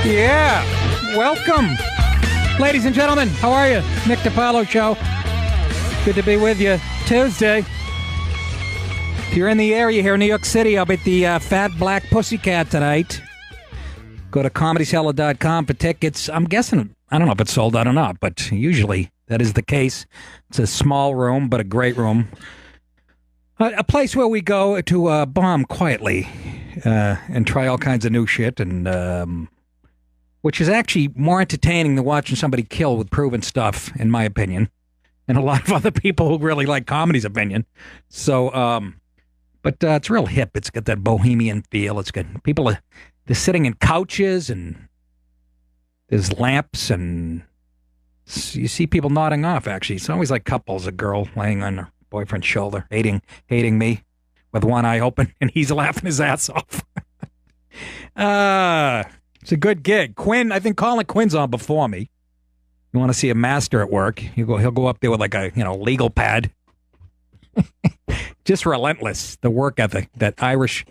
Yeah, welcome. Ladies and gentlemen, how are you? Nick Paolo Show. Good to be with you. Tuesday. If you're in the area here in New York City, I'll be at the Fat Black Pussycat tonight. Go to comedycellar.com for tickets. I'm guessing, I don't know if it's sold out or not, but usually that is the case. It's a small room, but a great room. A place where we go to bomb quietly and try all kinds of new shit, and which is actually more entertaining than watching somebody kill with proven stuff, in my opinion, and a lot of other people who really like comedy's opinion. So, but it's real hip. It's got that bohemian feel. It's good. People are they're sitting in couches, and there's lamps, and you see people nodding off. Actually, it's always like couples. A girl laying on her boyfriend's shoulder, hating me, with one eye open, and he's laughing his ass off. It's a good gig. Quinn, I think Colin Quinn's on before me. You want to see a master at work? He'll go up there with like a legal pad. Just relentless. The work ethic, that Irish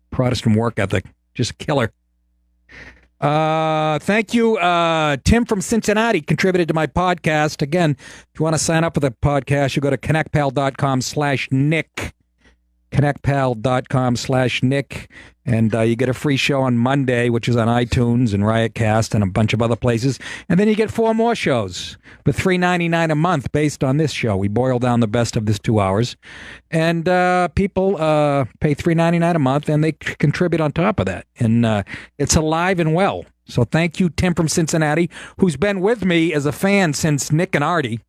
Protestant work ethic, just killer. Thank you. Tim from Cincinnati contributed to my podcast. Again, if you want to sign up for the podcast, you go to connectpal.com/Nick. connectpal.com/Nick. And you get a free show on Monday, which is on iTunes and Riotcast and a bunch of other places. And then you get 4 more shows for $3.99 a month based on this show. We boil down the best of this 2 hours. And people pay $3.99 a month, and they contribute on top of that. And it's alive and well. So thank you, Tim from Cincinnati, who's been with me as a fan since Nick and Artie.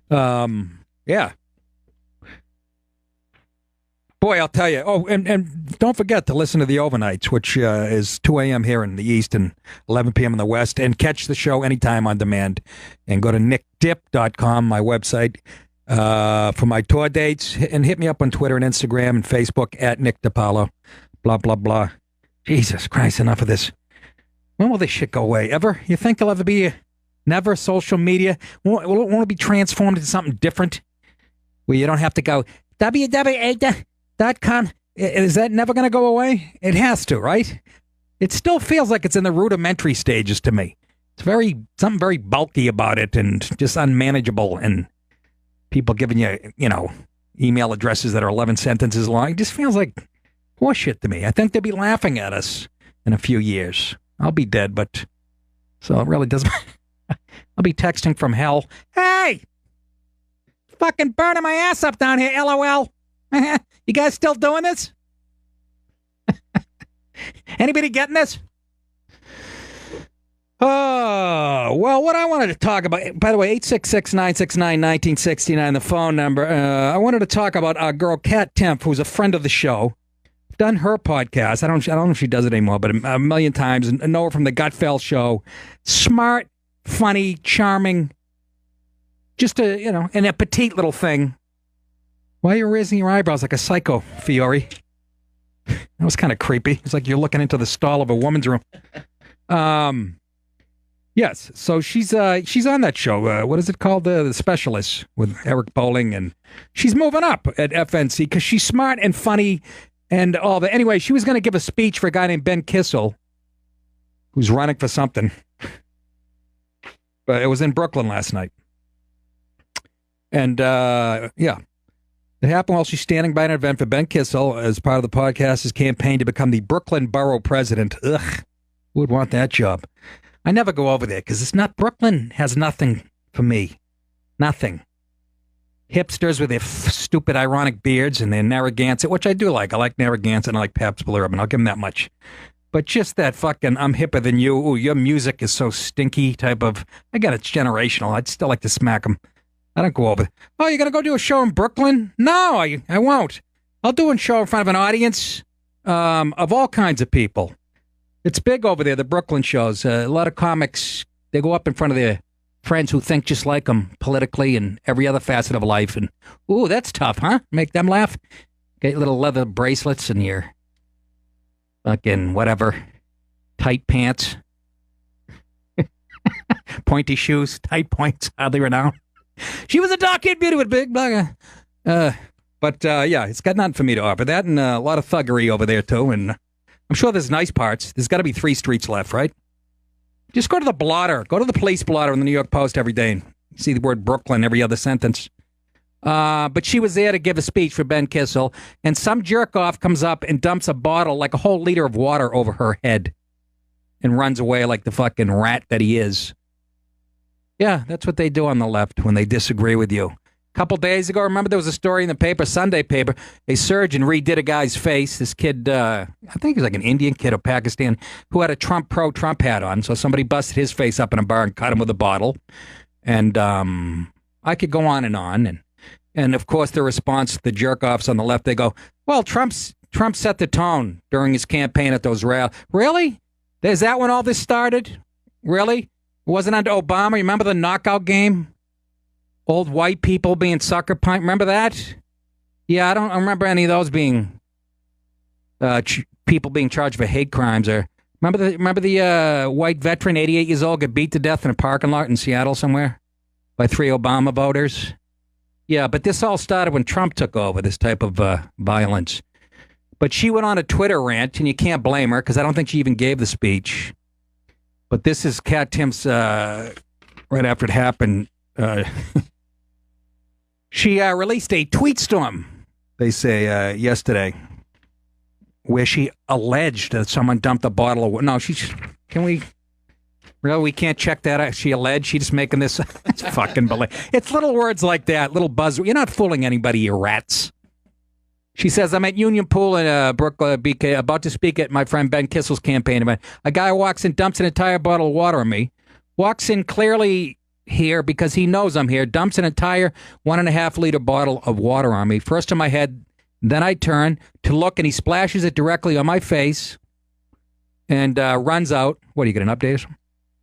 Yeah. Boy, I'll tell you. Oh, and don't forget to listen to the overnights, which is 2 a.m. here in the East and 11 p.m. in the West, and catch the show anytime on demand. And go to nickdip.com, my website, for my tour dates. And hit me up on Twitter and Instagram and Facebook at Nick DiPaolo. Blah, blah, blah. Jesus Christ, enough of this. When will this shit go away? Ever? You think there'll ever be never social media? Won't it be transformed into something different? Where you don't have to go, www.com. Is that never going to go away? It has to, right? It still feels like it's in the rudimentary stages to me. It's something very bulky about it and just unmanageable, and people giving you, email addresses that are 11 sentences long. It just feels like horseshit to me. I think they'll be laughing at us in a few years. I'll be dead, but so it really doesn't. I'll be texting from hell. Hey! Fucking burning my ass up down here, LOL. You guys still doing this? Anybody getting this? Oh, well, what I wanted to talk about, by the way, 866-969-1969, the phone number. I wanted to talk about our girl, Kat Temp, who's a friend of the show. Done her podcast. I don't know if she does it anymore, but a million times. And know her from the Gutfeld show. Smart, funny, charming. Just and a petite little thing. Why are you raising your eyebrows like a psycho, Fiore? That was kind of creepy. It's like you're looking into the stall of a woman's room. Yes, so she's on that show. What is it called? The Specialist with Eric Bowling, and she's moving up at FNC because she's smart and funny and all that. Anyway, she was going to give a speech for a guy named Ben Kissel, who's running for something. But it was in Brooklyn last night. And, yeah. It happened while she's standing by an event for Ben Kissel as part of the podcast's campaign to become the Brooklyn Borough President. Ugh, who would want that job? I never go over there because it's not, Brooklyn has nothing for me. Nothing. Hipsters with their stupid ironic beards and their Narragansett, which I do like. I like Narragansett and I like Pabst Blue Ribbon. I'll give them that much. But just that fucking, I'm hipper than you. Ooh, your music is so stinky type of, again, it's generational. I'd still like to smack them. I don't go over. Oh, you're going to go do a show in Brooklyn? No, I won't. I'll do a show in front of an audience of all kinds of people. It's big over there, the Brooklyn shows. A lot of comics, they go up in front of their friends who think just like them politically and every other facet of life. And, ooh, that's tough, huh? Make them laugh. Get little leather bracelets and your fucking whatever, tight pants. Pointy shoes, tight points, oddly renowned. She was a dark-haired beauty with big blogger. But yeah, it's got nothing for me to offer. That and a lot of thuggery over there, too. And I'm sure there's nice parts. There's got to be 3 streets left, right? Just go to the blotter. Go to the police blotter in the New York Post every day and see the word Brooklyn every other sentence. But she was there to give a speech for Ben Kissel, and some jerk-off comes up and dumps a bottle, like a whole liter of water, over her head and runs away like the fucking rat that he is. Yeah, that's what they do on the left when they disagree with you. A couple days ago, remember there was a story in the paper, Sunday paper, a surgeon redid a guy's face. This kid, I think he was like an Indian kid or Pakistan, who had a pro-Trump hat on. So somebody busted his face up in a bar and cut him with a bottle. And I could go on. And of course, the response to the jerk-offs on the left, they go, well, Trump set the tone during his campaign at those rallies. Really? Is that when all this started? Really? It wasn't under Obama? Remember the knockout game? Old white people being sucker punched. Remember that? Yeah, I don't remember any of those being people being charged for hate crimes. Or remember the white veteran, 88 years old, got beat to death in a parking lot in Seattle somewhere by 3 Obama voters? Yeah, but this all started when Trump took over, this type of violence. But she went on a Twitter rant, and you can't blame her because I don't think she even gave the speech. But this is Kat Timp's right after it happened. She released a tweet storm, they say, yesterday, where she alleged that someone dumped a bottle of... No, really, we can't check that out. She alleged. She's just making this... It's fucking believe. It's little words like that, little buzz. You're not fooling anybody, you rats. She says, I'm at Union Pool in Brooklyn, BK, about to speak at my friend Ben Kissel's campaign event. A guy walks in, dumps an entire bottle of water on me, walks in clearly here because he knows I'm here, dumps an entire 1.5 liter bottle of water on me, first on my head, then I turn to look, and he splashes it directly on my face and runs out. What, do you get an update?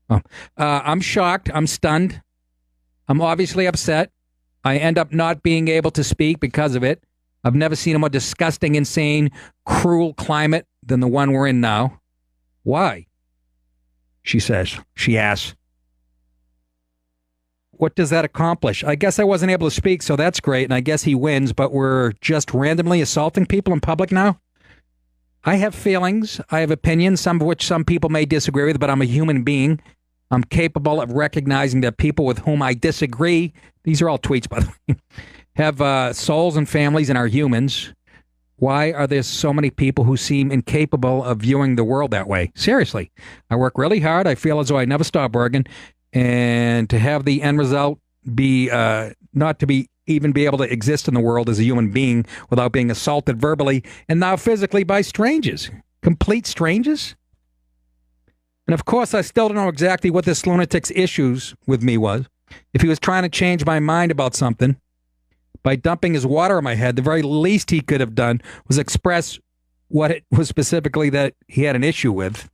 Oh. I'm shocked. I'm stunned. I'm obviously upset. I end up not being able to speak because of it. I've never seen a more disgusting, insane, cruel climate than the one we're in now. Why? She says. She asks. What does that accomplish? I guess I wasn't able to speak, so that's great, and I guess he wins, but we're just randomly assaulting people in public now? I have feelings. I have opinions, some of which some people may disagree with, but I'm a human being. I'm capable of recognizing that people with whom I disagree, these are all tweets, by the way, have souls and families and are humans. Why are there so many people who seem incapable of viewing the world that way? Seriously, I work really hard. I feel as though I never stop working. And to have the end result be not to be even be able to exist in the world as a human being without being assaulted verbally and now physically by strangers, complete strangers. And of course, I still don't know exactly what this lunatic's issues with me was. If he was trying to change my mind about something by dumping his water on my head, the very least he could have done was express what it was specifically that he had an issue with.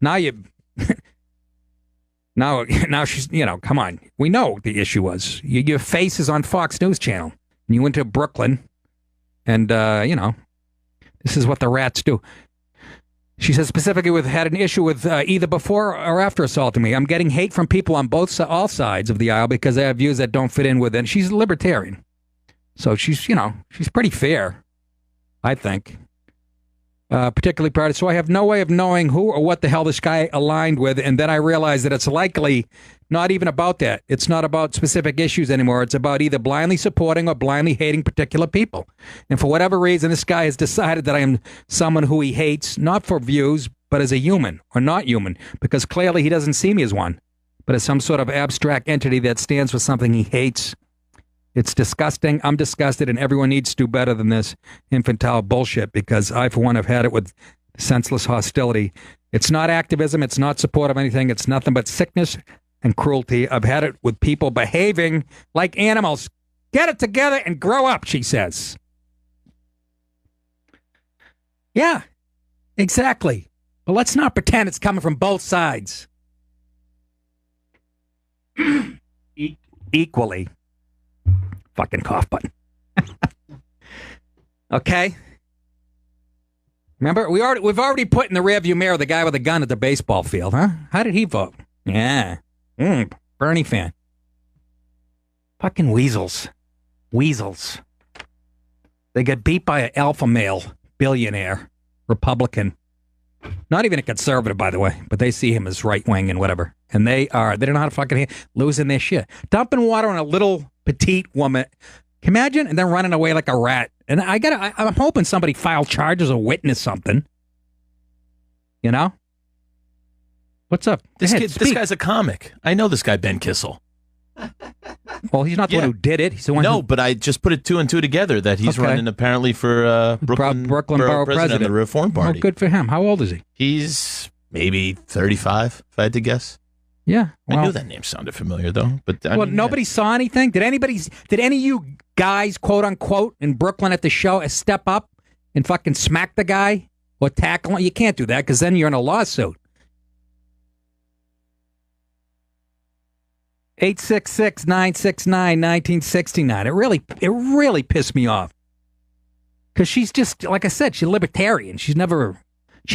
Now Now she's, come on. We know what the issue was. Your face is on Fox News Channel. And you went to Brooklyn. And, this is what the rats do. She says specifically had an issue with either before or after assaulting me. I'm getting hate from people on all sides of the aisle because they have views that don't fit in with it. She's a libertarian. So she's pretty fair, I think. Particularly proud. So I have no way of knowing who or what the hell this guy aligned with. And then I realized that it's likely not even about that. It's not about specific issues anymore. It's about either blindly supporting or blindly hating particular people. And for whatever reason, this guy has decided that I am someone who he hates, not for views, but as a human or not human, because clearly he doesn't see me as one, but as some sort of abstract entity that stands for something he hates. It's disgusting. I'm disgusted, and everyone needs to do better than this infantile bullshit because I, for one, have had it with senseless hostility. It's not activism. It's not support of anything. It's nothing but sickness and cruelty. I've had it with people behaving like animals. Get it together and grow up, she says. Yeah, exactly. But let's not pretend it's coming from both sides. Equally. Fucking cough button. Okay. Remember, we've already put in the rearview mirror the guy with the gun at the baseball field, huh? How did he vote? Yeah. Bernie fan. Fucking weasels. Weasels. They get beat by an alpha male billionaire Republican Not even a conservative, by the way, but they see him as right wing and whatever. And they don't know how to fucking losing their shit. Dumping water on a little petite woman. Can you imagine? And then running away like a rat. And I'm hoping somebody filed charges or witness something. You know? What's up? This guy's a comic. I know this guy, Ben Kissel. Well, he's not the one who did it. He's the one who... but I just put 2 and 2 together that he's running apparently for Brooklyn Borough President of the Reform Party. Oh, good for him. How old is he? He's maybe 35, if I had to guess. Yeah. Well, I knew that name sounded familiar, though. But nobody saw anything? Did any of you guys, quote unquote, in Brooklyn at the show step up and fucking smack the guy or tackle him? You can't do that because then you're in a lawsuit. 866-969-1969. It really pissed me off. Because she's just, like I said, she's libertarian. She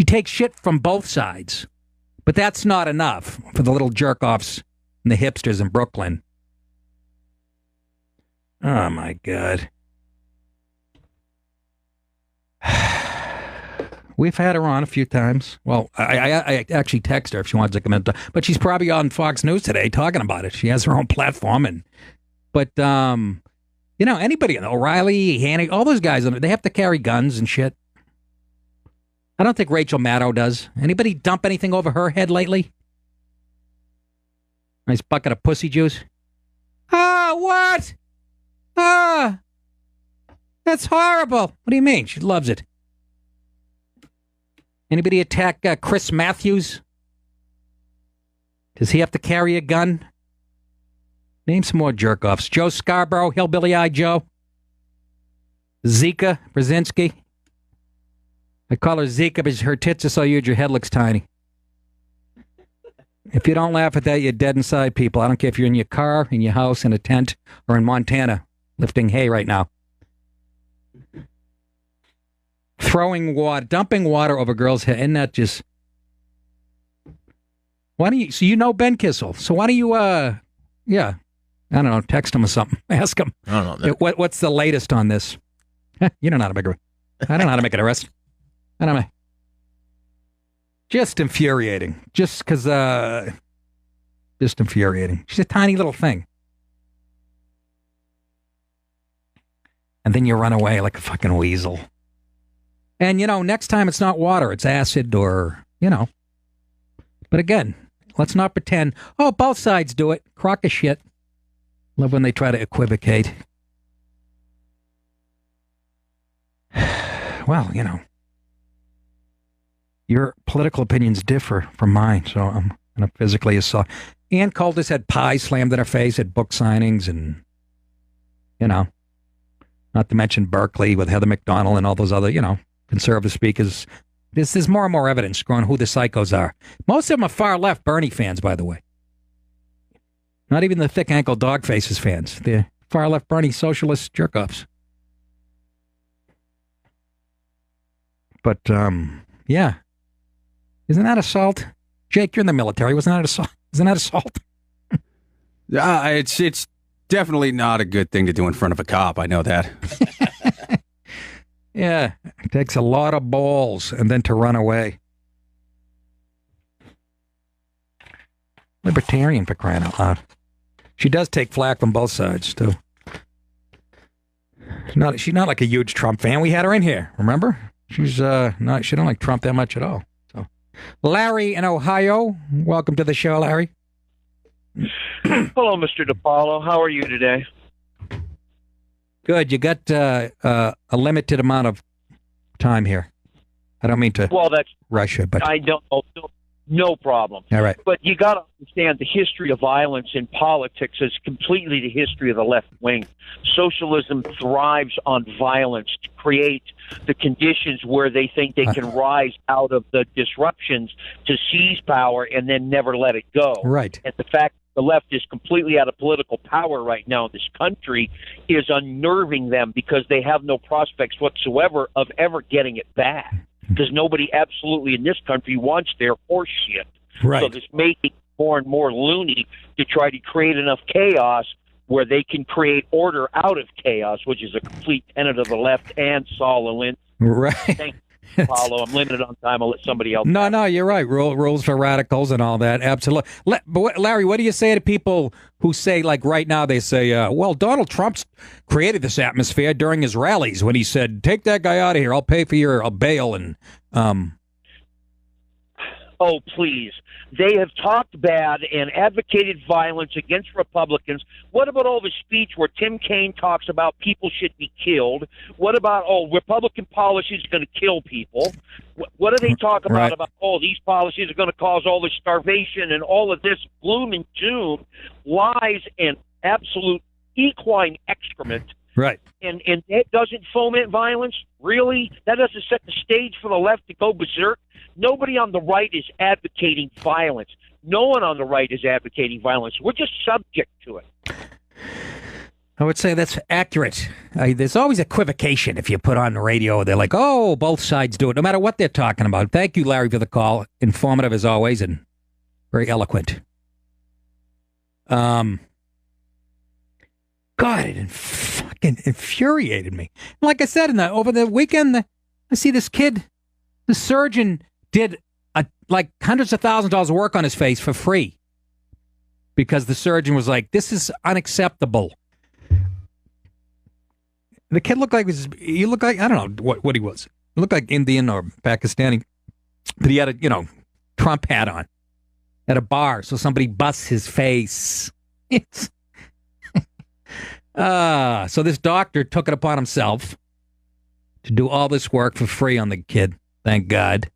takes shit from both sides. But that's not enough for the little jerk-offs and the hipsters in Brooklyn. Oh, my God. We've had her on a few times. Well, I actually text her if she wants to come in. But she's probably on Fox News today talking about it. She has her own platform. But anybody, O'Reilly, Haney, all those guys, they have to carry guns and shit. I don't think Rachel Maddow does. Anybody dump anything over her head lately? Nice bucket of pussy juice. What? That's horrible. What do you mean? She loves it. Anybody attack Chris Matthews? Does he have to carry a gun? Name some more jerk-offs. Joe Scarborough, Hillbilly Eye Joe. Zika Brzezinski. I call her Zika because her tits are so huge, your head looks tiny. If you don't laugh at that, you're dead inside, people. I don't care if you're in your car, in your house, in a tent, or in Montana, lifting hay right now. Dumping water over girls' head, isn't that just... Why don't you... So you know Ben Kissel, so why don't you, I don't know, text him or something. Ask him. I don't know. What's the latest on this? You don't know how to make a... I don't know how to make an arrest. I don't know. Just infuriating. Just because, just infuriating. She's a tiny little thing. And then you run away like a fucking weasel. And, next time it's not water, it's acid or, But again, let's not pretend, both sides do it. Crock of shit. Love when they try to equivocate. Well, your political opinions differ from mine, so I'm going to physically assault. Ann Coulter's had pie slammed in her face at book signings and, not to mention Berkeley with Heather McDonald and all those other, conservative speakers. There's more and more evidence growing who the psychos are. Most of them are far left Bernie fans, by the way. Not even the thick ankle dog faces fans. They're far left Bernie socialist jerk-offs. But, yeah. Isn't that assault? Jake, you're in the military. Wasn't that assault? Isn't that assault? It's definitely not a good thing to do in front of a cop. I know that. Yeah, it takes a lot of balls and then to run away. Libertarian, for crying out loud. She does take flack from both sides, too. She's not like a huge Trump fan. We had her in here, remember? She don't like Trump that much at all. So, Larry in Ohio, welcome to the show, Larry. Hello, Mr. DePaulo. How are you today? Good. You got a limited amount of time here. I don't mean to rush it, but I don't know. No problem. All right. But you got to understand the history of violence in politics is completely the history of the left wing. Socialism thrives on violence to create the conditions where they think they can rise out of the disruptions to seize power and then never let it go. Right. And the fact the left is completely out of political power right now in this country is unnerving them because they have no prospects whatsoever of ever getting it back. Because nobody absolutely in this country wants their horse shit. Right. So this making more and more loony to try to create enough chaos where they can create order out of chaos, which is a complete tenet of the left and Saul Alinsky. Right. Paolo. I'm limited on time. I'll let somebody else. No, you're right. Rules for radicals and all that. Absolutely. But Larry, what do you say to people who say, like right now, they say, well, Donald Trump's created this atmosphere during his rallies when he said, take that guy out of here. I'll pay for your bail. And oh, please. They have talked bad and advocated violence against Republicans. What about all the speech where Tim Kaine talks about people should be killed? What about, Republican policies are going to kill people? What do they talk about, right. about, these policies are going to cause all this starvation and all of this gloom and doom, lies and absolute equine excrement. Right. And it doesn't foment violence? Really? That doesn't set the stage for the left to go berserk? Nobody on the right is advocating violence. No one on the right is advocating violence. We're just subject to it. I would say that's accurate. There's always equivocation if you put on the radio. They're like, oh, both sides do it, no matter what they're talking about. Thank you, Larry, for the call. Informative as always and very eloquent. God, it fucking infuriated me. Like I said, over the weekend, I see this kid, the surgeon did like hundreds of thousands of dollars of work on his face for free because the surgeon was like, this is unacceptable. The kid looked like he looked like, I don't know what he was. He looked like Indian or Pakistani, but he had a, Trump hat on at a bar. So somebody busts his face. So this doctor took it upon himself to do all this work for free on the kid. Thank God.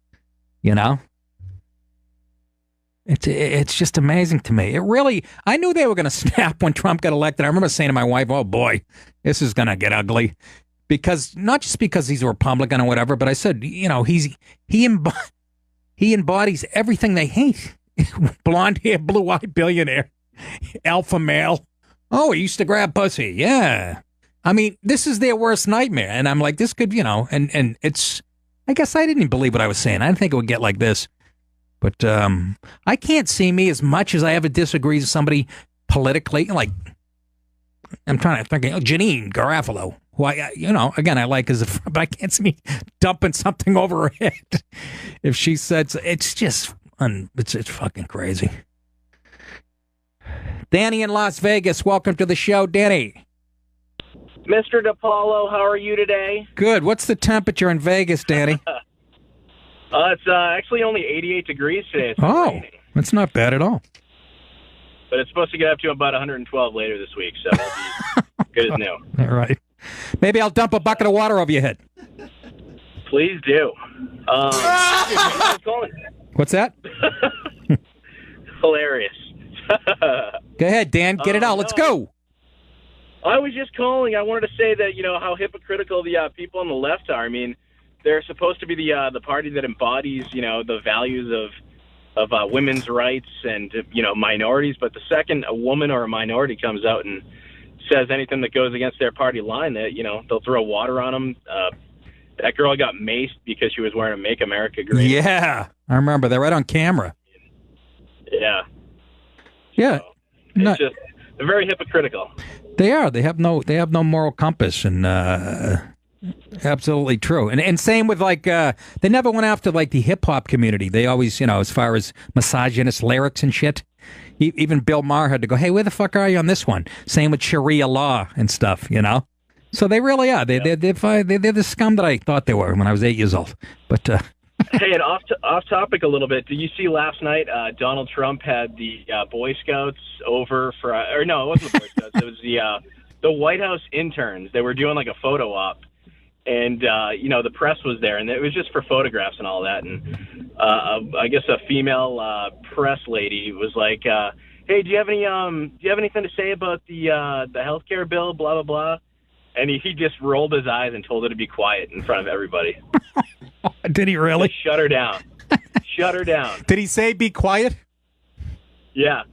It's just amazing to me. It really, I knew they were going to snap when Trump got elected. I remember saying to my wife, oh boy, this is going to get ugly. Because, not just because he's a Republican or whatever, but I said, he embodies everything they hate. Blonde hair, blue-eyed billionaire, alpha male. Oh, he used to grab pussy. Yeah. I mean, this is their worst nightmare. And I'm like, this could, and it's, I guess I didn't believe what I was saying. I didn't think it would get like this. But I can't see me as much as I ever disagree with somebody politically. Like, I'm trying to think, Janine Garofalo, who again, I like as a, but I can't see me dumping something over her head. If she said, it's just, it's fucking crazy. Danny in Las Vegas, welcome to the show, Danny. Mr. DePaulo, how are you today? Good. What's the temperature in Vegas, Danny? It's actually only 88 degrees today. Raining. That's not bad at all. But it's supposed to get up to about 112 later this week, so it'll be good as new. All right. Maybe I'll dump a bucket of water over your head. Please do. What's that? Hilarious. Go ahead, Dan. Get it out. Let's go. I was just calling. I wanted to say that, how hypocritical the people on the left are. I mean, they're supposed to be the party that embodies, the values of women's rights and, minorities. But the second a woman or a minority comes out and says anything that goes against their party line, that, they'll throw water on them. That girl got maced because she was wearing a Make America Great. Yeah, I remember that right on camera. Yeah. Yeah. So it's just, they're very hypocritical. They are. They have no moral compass, and absolutely true. And same with they never went after the hip hop community. They always, as far as misogynist lyrics and shit. Even Bill Maher had to go, hey, where the fuck are you on this one? Same with Sharia law and stuff, So they really are. They're the scum that I thought they were when I was 8 years old. But hey, and off topic a little bit. Did you see last night? Donald Trump had the Boy Scouts over for, or no, it wasn't the Boy Scouts. It was the White House interns. They were doing a photo op, and the press was there, and it was just for photographs and all that. And I guess a female press lady was like, "Hey, do you have anything to say about the healthcare bill? Blah blah blah." And he just rolled his eyes and told her to be quiet in front of everybody. Did he really? Just shut her down. Shut her down. Did he say be quiet? Yeah.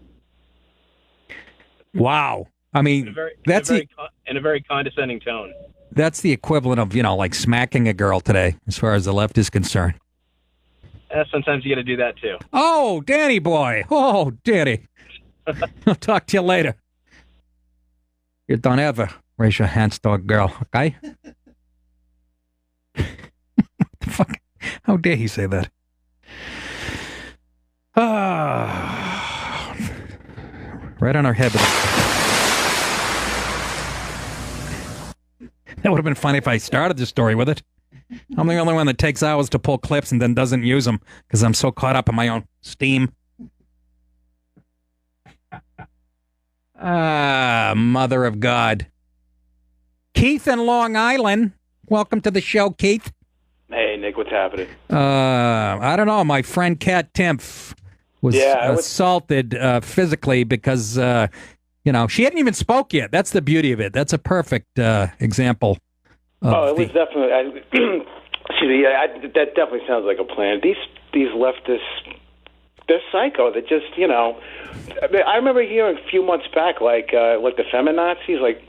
Wow. I mean, in a very condescending tone. That's the equivalent of, smacking a girl today, as far as the left is concerned. Sometimes you got to do that, too. Oh, Danny boy. Oh, Danny. I'll talk to you later. You don't ever raise your hands to a girl, okay? What the fuck? How dare he say that? Right on our head. That would have been funny if I started the story with it. I'm the only one that takes hours to pull clips and then doesn't use them because I'm so caught up in my own steam. Mother of God. Keith in Long Island. Welcome to the show, Keith. Hey, Nick, what's happening? I don't know. My friend Kat Timpf was assaulted physically because, she hadn't even spoke yet. That's the beauty of it. That's a perfect example. It was definitely. Excuse me. That definitely sounds like a plan. These leftists, they're psycho. They're just, I remember hearing a few months back, like the feminazis,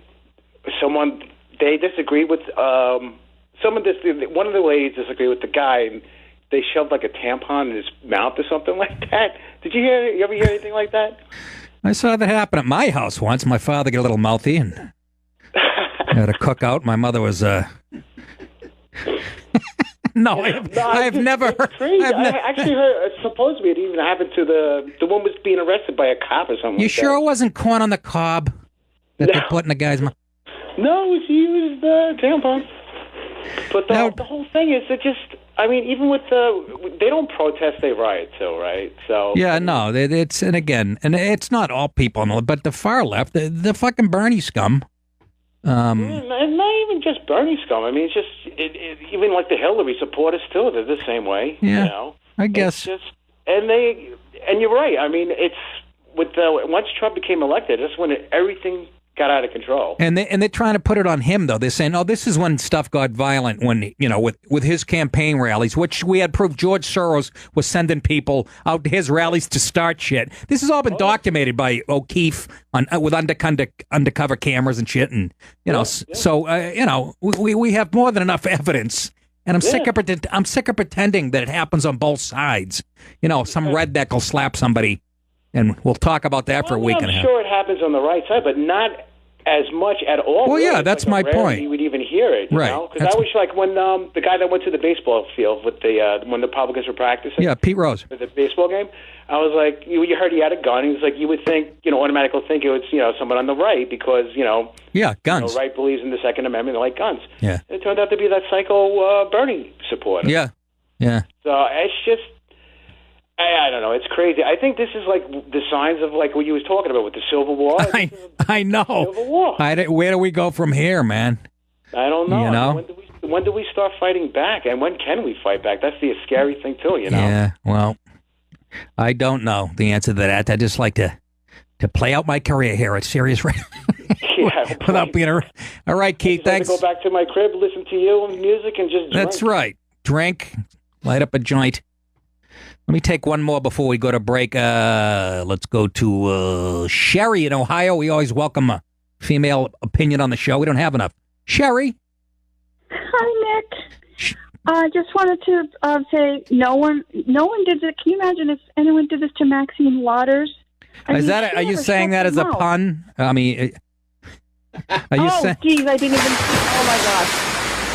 they disagreed with one of the ladies disagreed with the guy, and they shoved like a tampon in his mouth or something like that. Did you ever hear anything like that? I saw that happen at my house once. My father got a little mouthy and had a cookout. My mother was No, I have never heard. Crazy. I actually heard, supposedly it even happened to the one was being arrested by a cop or something. You sure it wasn't corn on the cob that they put in the guy's mouth? No, he used tampon. But the whole thing is that even with they don't protest, they riot too, right? So yeah, no, it's not all people, but the far left, the fucking Bernie scum. Not even just Bernie scum. I mean, it's just even like the Hillary supporters too. They're the same way. Yeah, I guess. And you're right. I mean, it's once Trump became elected, that's when everything got out of control. And they're trying to put it on him, though. They're saying, "Oh, this is when stuff got violent." When with his campaign rallies, which we had proof George Soros was sending people out to his rallies to start shit. This has all been documented by O'Keefe with undercover cameras and shit, and So we have more than enough evidence. And I'm sick of pretending that it happens on both sides. Some redneck will slap somebody, and we'll talk about that for a week and a half. I'm sure it happens on the right side, but not as much at all. Well, yeah, that's my point. You would even hear it, right? Because I was like when the guy that went to the baseball field with when the Republicans were practicing. Yeah, Pete Rose. For the baseball game, I was like, you heard he had a gun. He was like, you would think, automatically think it was, someone on the right because, yeah, guns. Right believes in the Second Amendment, they like guns. Yeah. It turned out to be that psycho Bernie supporter. Yeah, yeah. So it's just. I don't know. It's crazy. I think this is like the signs of like what you was talking about with the Civil War. I know. Civil War. Where do we go from here, man? I don't know. When do we start fighting back, and when can we fight back? That's the scary thing too. Yeah. Well, I don't know the answer to that. I just like to play out my career here at Sirius Radio. Yeah. Without being all right, Keith. Thanks. To go back to my crib, listen to you and music, and just drink. That's right. Drink, light up a joint. Let me take one more before we go to break. Let's go to Sherry in Ohio. We always welcome a female opinion on the show. We don't have enough. Sherry. Hi, Nick. I just wanted to say no one did it. Can you imagine if anyone did this to Maxine Waters? Are you saying that as a pun? I mean, are you saying? Oh, geez, I didn't even. Oh my gosh.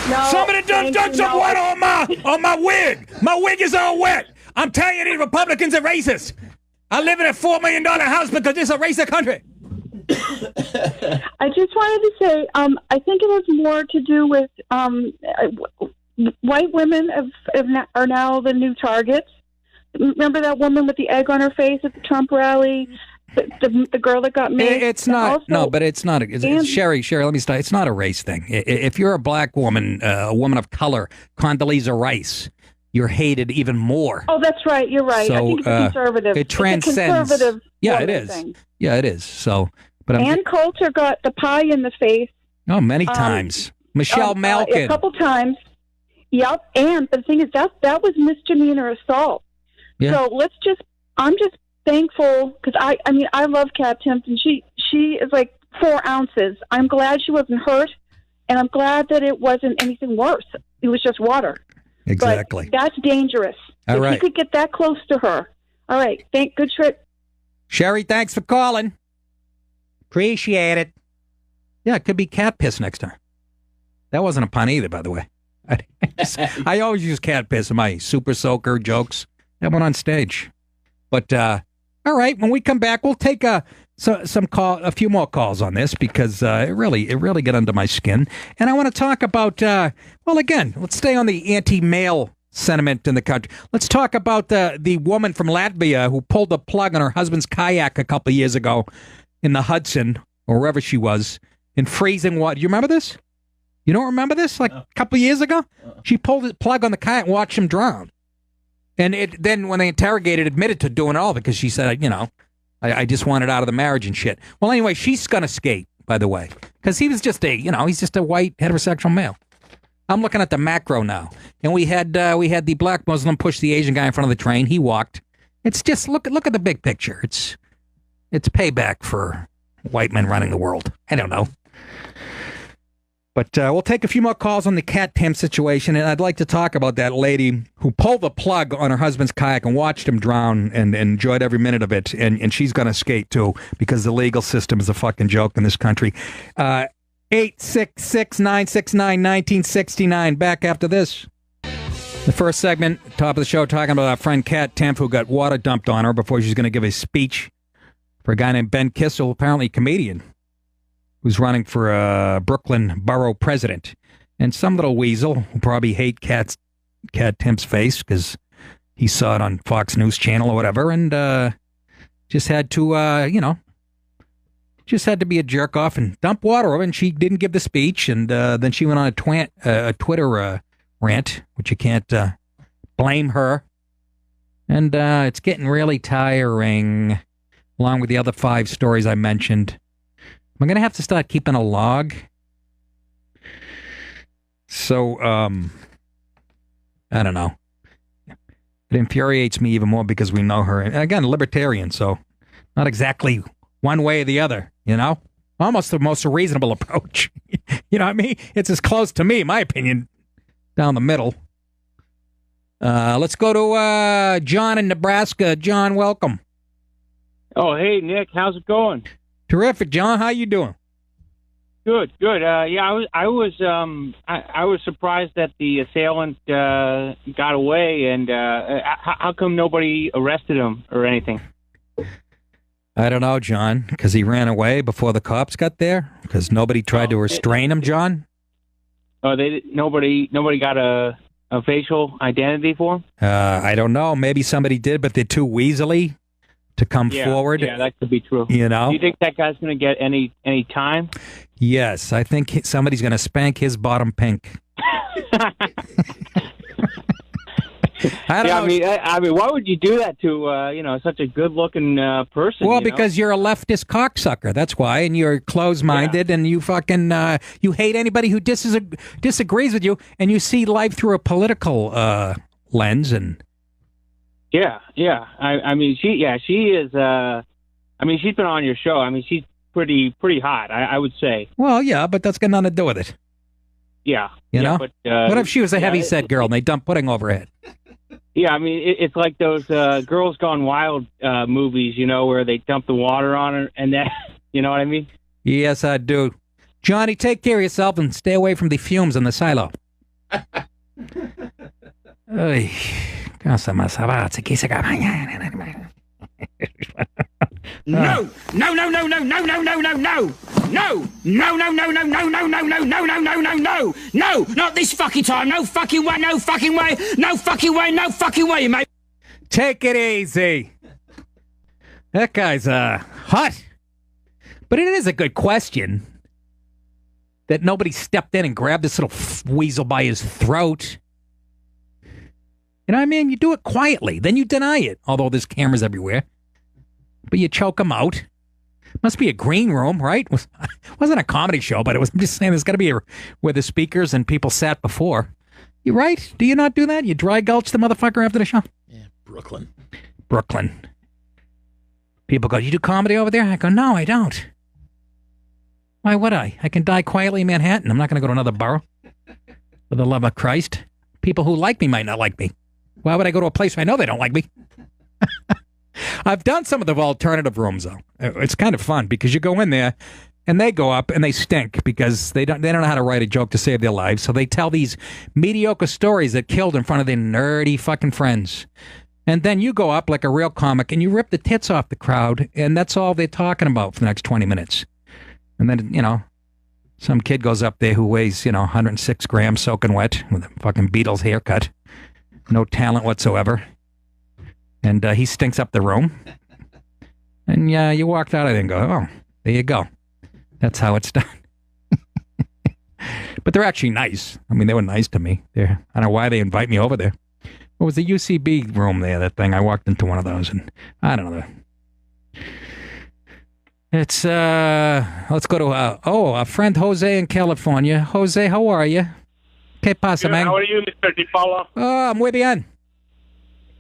No. Somebody done some wet on my wig. My wig is all wet. I'm telling you, these Republicans are racist. I live in a $4 million house because this is a racist country. I just wanted to say, I think it has more to do with white women are now the new targets. Remember that woman with the egg on her face at the Trump rally? The girl that got made? It's not. No, but it's not. Sherry, let me start. It's not a race thing. If you're a black woman, a woman of color, Condoleezza Rice, you're hated even more. Oh, that's right. You're right. So, I think it's conservative. It transcends. It's a conservative it is. Thing. Yeah, it is. So, but Ann Coulter got the pie in the face. Oh, many times. Michelle Malkin. A couple times. Yep. And the thing is, that was misdemeanor assault. Yeah. So I'm just thankful because I love Kat Timpf, and she is like 4 ounces. I'm glad she wasn't hurt, and I'm glad that it wasn't anything worse. It was just water. Exactly. But that's dangerous. All right. If you could get that close to her. All right. Good trip. Sherry, thanks for calling. Appreciate it. Yeah, it could be cat piss next time. That wasn't a pun either, by the way. I always use cat piss in my super soaker jokes. That one on stage. But all right, when we come back, we'll take a few more calls on this because it really got under my skin. And I want to talk about again, let's stay on the anti-male sentiment in the country. Let's talk about the woman from Latvia who pulled the plug on her husband's kayak a couple of years ago in the Hudson or wherever she was in freezing water. You remember this? You don't remember this? Like a couple of years ago, she pulled the plug on the kayak and watched him drown. And then when they interrogated, admitted to doing it all because she said, I just wanted out of the marriage and shit. Well, anyway, she's gonna skate, by the way, because he was just he's just a white heterosexual male. I'm looking at the macro now, and we had the black Muslim push the Asian guy in front of the train. He walked. It's just look at the big picture. It's payback for white men running the world. I don't know. But we'll take a few more calls on the Cat Tim situation, and I'd like to talk about that lady who pulled the plug on her husband's kayak and watched him drown and enjoyed every minute of it, and she's going to skate too because the legal system is a fucking joke in this country. 866-969-1969. Back after this. The first segment, top of the show, talking about our friend Kat Tempf, who got water dumped on her before she was going to give a speech for a guy named Ben Kissel, apparently a comedian, who's running for Brooklyn borough president. And some little weasel who probably hate Kat Tempf's face because he saw it on Fox News Channel or whatever, and just had to, just had to be a jerk off and dump water over, and she didn't give the speech, and then she went on a Twitter rant, which you can't blame her. And it's getting really tiring, along with the other 5 stories I mentioned. I'm going to have to start keeping a log. So, I don't know. It infuriates me even more because we know her. And again, libertarian, so not exactly one way or the other, Almost the most reasonable approach. You know what I mean? It's as close to me, my opinion, down the middle. Let's go to John in Nebraska. John, welcome. Oh, hey, Nick. How's it going? Terrific, John. How you doing? Good. I was surprised that the assailant got away, and how come nobody arrested him or anything? I don't know, John, because he ran away before the cops got there. Because nobody tried to restrain him, John. Oh, nobody got a facial identity for him? I don't know. Maybe somebody did, but they're too weaselly to come forward. Yeah, that could be true. Do you think that guy's going to get any time? Yes, I think somebody's going to spank his bottom pink. I don't know. I mean, why would you do that to such a good-looking person? Well, because you're a leftist cocksucker. That's why, and you're closed-minded, and you fucking you hate anybody who disagrees with you, and you see life through a political lens. And yeah. She is. She's been on your show. I mean, she's pretty hot. I would say. Well, yeah, but that's got nothing to do with it. Yeah. You know? But, what if she was a heavy-set girl and they dumped pudding over her head? Yeah, I mean, it's like those Girls Gone Wild movies, where they dump the water on her, and then, you know what I mean? Yes, I do. Johnny, take care of yourself and stay away from the fumes in the silo. Ay, cosa más avanza, que se No, not this fucking time. No fucking way, mate. Take it easy. That guy's hot. But it is a good question that nobody stepped in and grabbed this little weasel by his throat. You know what I mean? You do it quietly, then you deny it, although there's cameras everywhere. But you choke him out. Must be a green room, right? Wasn't a comedy show, but it was. I'm just saying, there's got to be where the speakers and people sat before. You right? Do you not do that? You dry gulch the motherfucker after the show? Yeah, Brooklyn. People go, you do comedy over there? I go, no, I don't. Why would I? I can die quietly in Manhattan. I'm not going to go to another borough. For the love of Christ. People who like me might not like me. Why would I go to a place where I know they don't like me? I've done some of the alternative rooms, though. It's kind of fun because you go in there And they go up and they stink because they don't know how to write a joke to save their lives. So they tell these mediocre stories that killed in front of their nerdy fucking friends. And then you go up like a real comic and you rip the tits off the crowd, and that's all they're talking about for the next 20 minutes. And then, some kid goes up there who weighs, 106 grams soaking wet with a fucking Beatles haircut. No talent whatsoever. And he stinks up the room. And you walked out of there and go, oh, there you go. That's how it's done. But they're actually nice. I mean, they were nice to me. I don't know why they invite me over there. What was the UCB room there, that thing? I walked into one of those, and I don't know. It's, let's go to, our friend Jose in California. Jose, how are you? ¿Qué pasa, man? How are you, Mr. Di Paolo? Oh, muy bien.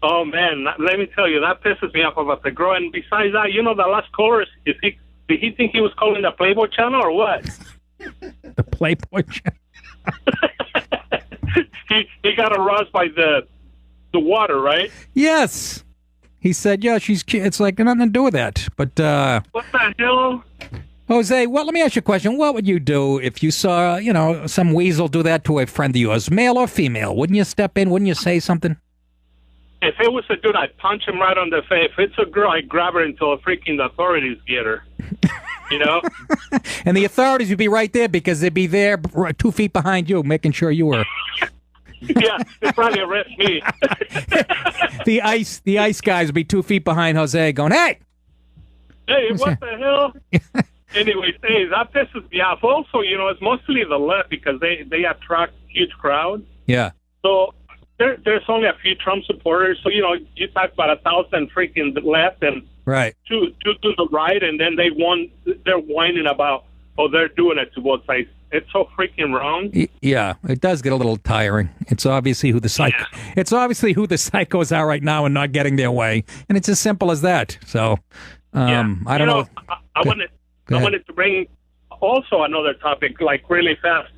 Oh, man, let me tell you, that pisses me off about the girl. And besides that, the last caller, did he think he was calling the Playboy channel or what? The Playboy channel? he got aroused by the water, right? Yes. He said, yeah, she's cute. It's like nothing to do with that. But, what the hell? Jose, well, let me ask you a question. What would you do if you saw, some weasel do that to a friend of yours, male or female? Wouldn't you step in? Wouldn't you say something? If it was a dude, I'd punch him right on the face. If it's a girl, I'd grab her until freaking authorities get her. And the authorities would be right there because they'd be there 2 feet behind you, making sure you were... Yeah, they'd probably arrest me. The ice guys would be 2 feet behind Jose going, hey, what the hell? Anyways, that pisses me off. Also, it's mostly the left because they attract huge crowds. Yeah. So there's only a few Trump supporters. So, you talk about 1,000 freaking left and right. two to the right, and then they're whining about, they're doing it to both sides. It's so freaking wrong. Yeah, it does get a little tiring. It's obviously who the psychos are right now and not getting their way, and it's as simple as that. So, I don't know. I wanted to bring also another topic, like really fast.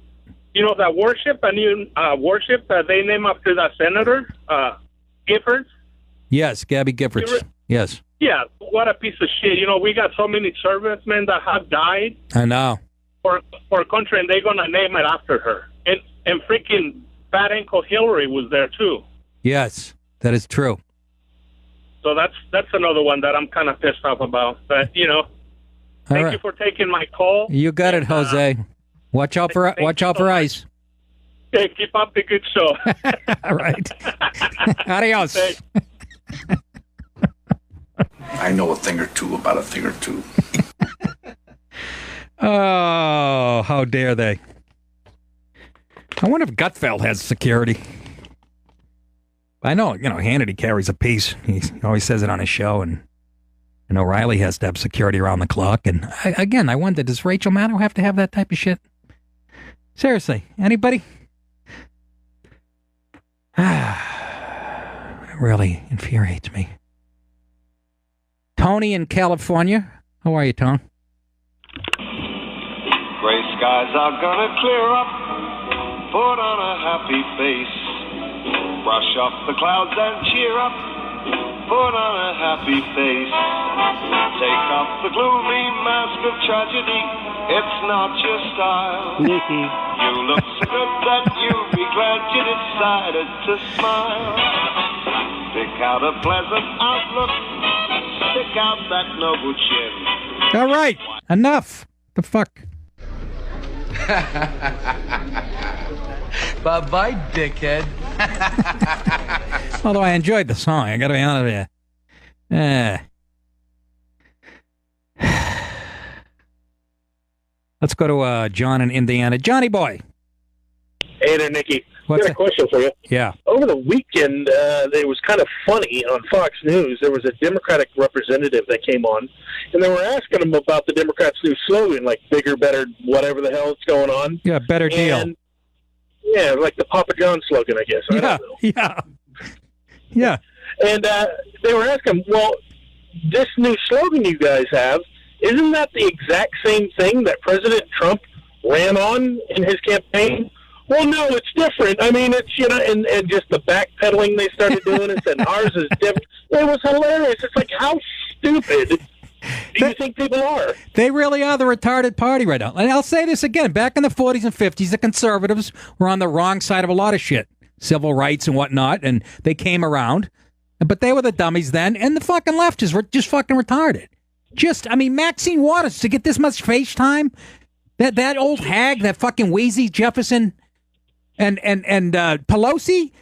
That worship they name after that senator, Giffords. Yes, Gabby Giffords. Yes. Yeah, what a piece of shit. We got so many servicemen that have died. I know. For a country, and they're going to name it after her. And freaking fat ankle Hillary was there, too. Yes, that is true. So that's another one that I'm kind of pissed off about. But, thank you for taking my call. You got it, Jose. Watch out for ice. Okay, keep up the good show. All right. Adios. I know a thing or two about a thing or two. Oh, how dare they? I wonder if Gutfeld has security. I know, Hannity carries a piece. He always says it on his show, and O'Reilly has to have security around the clock. And I wonder, does Rachel Maddow have to have that type of shit? Seriously, anybody? It really infuriates me. Tony in California. How are you, Tony? Gray skies are gonna clear up, put on a happy face, brush off the clouds and cheer up, put on a happy face, take off the gloomy mask of tragedy, it's not your style. You look so good that you'll be glad you decided to smile. Pick out a pleasant outlook, stick out that noble chin. All right, enough. The fuck? Bye-bye, dickhead. Although I enjoyed the song, I gotta be honest with you. Let's go to John in Indiana. Johnny boy. Hey there, Nicky. I got a question for you. Yeah. Over the weekend, it was kind of funny on Fox News. There was a Democratic representative that came on, and they were asking him about the Democrats' new slogan, like bigger, better, whatever the hell is going on. Yeah, better deal. Yeah, like the Papa John slogan, I guess. I don't know. Yeah. And they were asking, well, this new slogan you guys have, isn't that the exact same thing that President Trump ran on in his campaign? Well, no, it's different. I mean, it's, and just the backpedaling they started doing and said ours is different. It was hilarious. It's like, how stupid do you think people are? They really are the retarded party right now. And I'll say this again. Back in the 40s and 50s, the conservatives were on the wrong side of a lot of shit. Civil rights and whatnot, and they came around. But they were the dummies then, and the fucking leftists were just fucking retarded. Maxine Waters, to get this much face time, that old hag, that fucking wheezy Jefferson, and Pelosi,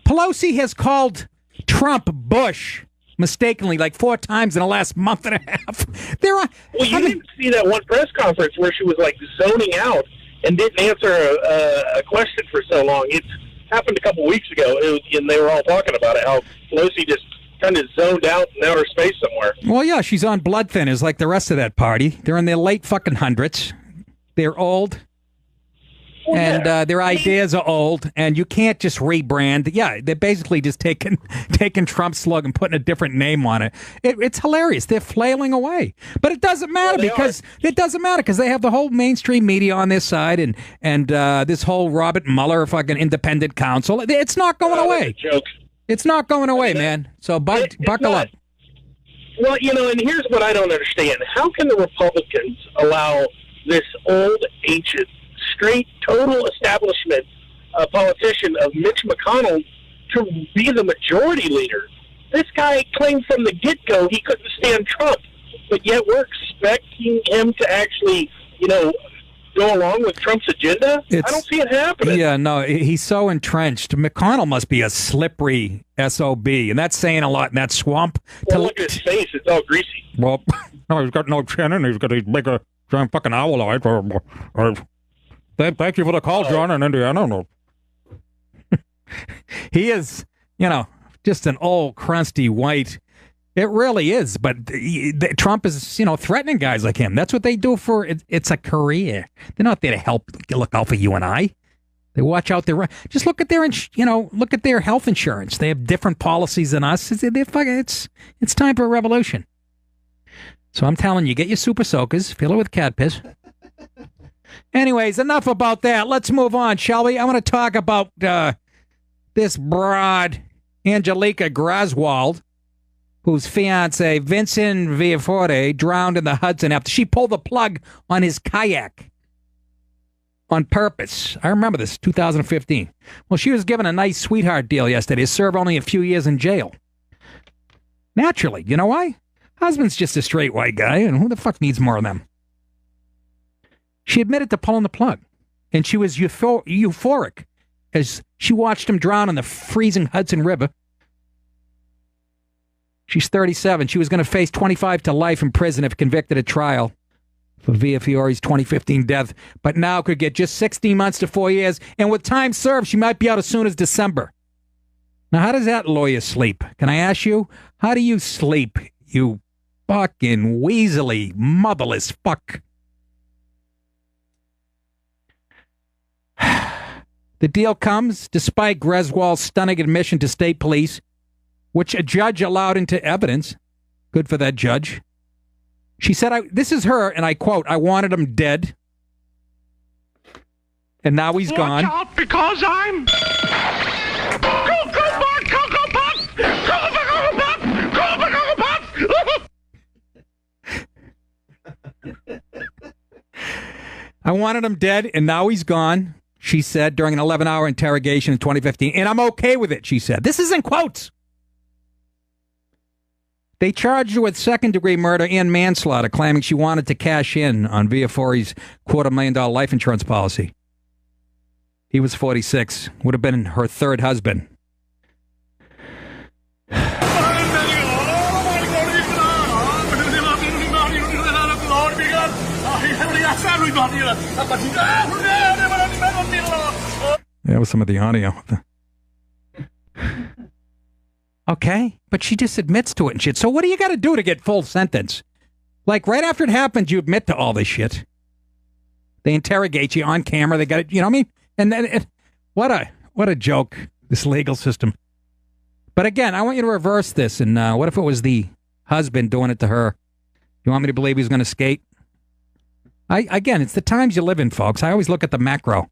Pelosi has called Trump Bush mistakenly like 4 times in the last month and a half. Didn't see that one press conference where she was like zoning out and didn't answer a question for so long. It's happened a couple weeks ago, and they were all talking about it, how Pelosi just kind of zoned out in outer space somewhere. Well, yeah, she's on blood thinners like the rest of that party. They're in their late fucking hundreds. They're old. And their ideas are old, and you can't just rebrand. Yeah, they're basically just taking Trump's slogan, putting a different name on it. It's hilarious. They're flailing away, but it doesn't matter because they have the whole mainstream media on their side, and this whole Robert Mueller fucking independent counsel. It's not going away. Joke. It's not going away, man. So buckle up. Well, and here's what I don't understand: how can the Republicans allow this old, ancient, straight, total establishment politician of Mitch McConnell to be the majority leader? This guy claimed from the get-go he couldn't stand Trump, but yet we're expecting him to actually, go along with Trump's agenda? I don't see it happening. Yeah, no, he's so entrenched. McConnell must be a slippery SOB, and that's saying a lot in that swamp. Well, look at his face. It's all greasy. Well, no, he's got no chin, and he's got these big, giant fucking owl eyes. Thank you for the call, John, in Indiana. He is, just an old, crusty white. It really is. But Trump is, threatening guys like him. That's what they do for, it's a career. They're not there to look out for you and I. They watch out their, just look at their health insurance. They have different policies than us. It's time for a revolution. So I'm telling you, get your super soakers, fill it with cat piss. Anyways, enough about that. Let's move on, shall we? I want to talk about this broad, Angelica Griswold, whose fiancé, Vincent Villaforte, drowned in the Hudson after she pulled the plug on his kayak on purpose. I remember this, 2015. Well, she was given a nice sweetheart deal yesterday to serve only a few years in jail. Naturally. You know why? Husband's just a straight white guy, and who the fuck needs more of them? She admitted to pulling the plug, and she was euphoric as she watched him drown in the freezing Hudson River. She's 37. She was going to face 25 to life in prison if convicted at trial for Villafiore's 2015 death, but now could get just 16 months to 4 years, and with time served, she might be out as soon as December. Now, how does that lawyer sleep? Can I ask you? How do you sleep, you fucking weaselly, motherless fuck? The deal comes despite Griswold's stunning admission to state police, which a judge allowed into evidence. Good for that judge. She said, this is her, and I quote, "I wanted him dead, and now he's gone. Watch out, because I'm... I wanted him dead, and now he's gone, she said during an 11-hour interrogation in 2015. And I'm okay with it, she said. This is in quotes. They charged her with second-degree murder and manslaughter, claiming she wanted to cash in on Villafore's $250,000 life insurance policy. He was 46, would have been her third husband. That was some of the audio. Okay, but she just admits to it and shit. So what do you got to do to get full sentence? Like, right after it happens, you admit to all this shit. They interrogate you on camera. They got it, you know what I mean? And then, what a joke, this legal system. But again, I want you to reverse this. And what if it was the husband doing it to her? You want me to believe he's going to skate? Again, it's the times you live in, folks. I always look at the macro.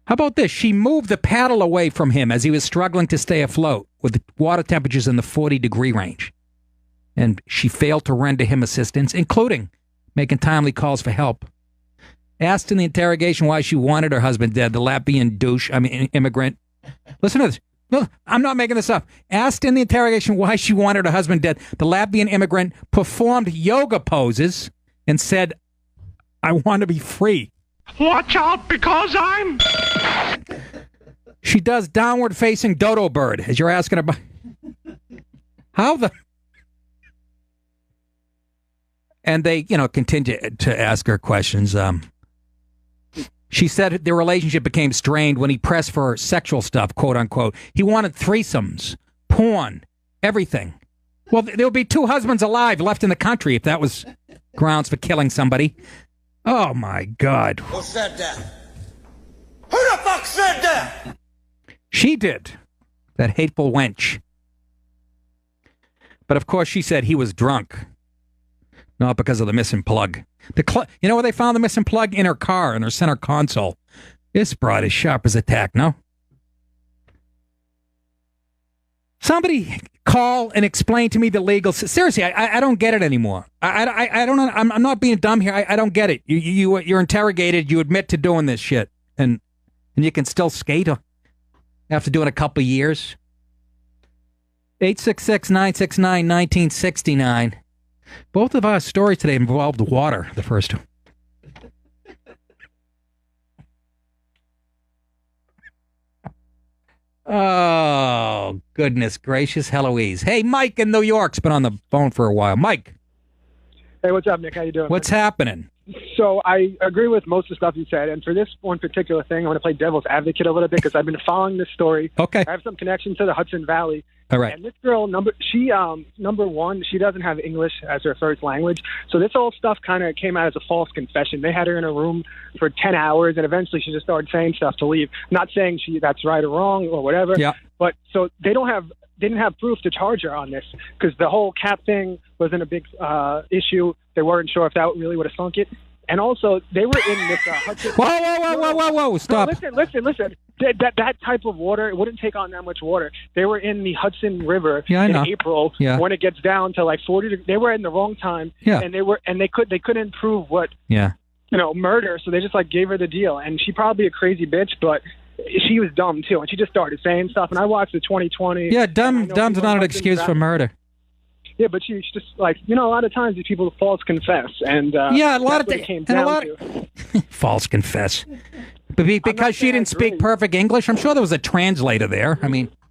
How about this? She moved the paddle away from him as he was struggling to stay afloat with water temperatures in the 40-degree range. and she failed to render him assistance, including making timely calls for help. Asked in the interrogation why she wanted her husband dead, the Latvian immigrant. Listen to this. No, I'm not making this up. Asked in the interrogation why she wanted her husband dead, the Latvian immigrant performed yoga poses and said, "I want to be free." Watch out, because I'm... She does downward-facing dodo bird, as you're asking about. How the... And they, continue to ask her questions. She said their relationship became strained when he pressed for sexual stuff, quote unquote. He wanted threesomes, porn, everything. Well, there would be 2 husbands alive left in the country if that was grounds for killing somebody. Oh, my God. Who said that? Who the fuck said that? She did. That hateful wench. But, of course, she said he was drunk. Not because of the missing plug. You know where they found the missing plug? In her car, in her center console. This broad is sharp as a tack, no? Somebody call and explain to me the legal... Seriously, I don't get it anymore. I don't know. I'm not being dumb here. I don't get it. You're interrogated. You admit to doing this shit. And you can still skate after doing a couple of years. 866-969-1969. Both of our stories today involved water, the first two. Oh, goodness gracious, Heloise. Hey, Mike in New York's been on the phone for a while. Mike. Hey, what's up, Nick? How you doing? What's happening? So I agree with most of the stuff you said, and for this one particular thing, I want to play devil's advocate a little bit because I've been following this story. Okay. I have some connection to the Hudson Valley. All right. And this girl, number one, she doesn't have English as her first language. So this whole stuff kind of came out as a false confession. They had her in a room for 10 hours, and eventually she just started saying stuff to leave. Not saying that's right or wrong or whatever. Yeah. But so they didn't have proof to charge her on this because the whole cap thing wasn't a big issue. They weren't sure if that really would have sunk it. And also, they were in this Hudson... Whoa, stop. No, listen. That type of water, it wouldn't take on that much water. They were in the Hudson River in April when it gets down to like 40. They were in the wrong time, and they couldn't prove what murder, so they just like gave her the deal. And she probably a crazy bitch, but she was dumb too, and she just started saying stuff. And I watched the 2020. Yeah, dumb's not an excuse for murder. Yeah, but she's just like, a lot of times these people false confess, and a lot of things. False confess, because she didn't speak perfect English. I'm sure there was a translator there.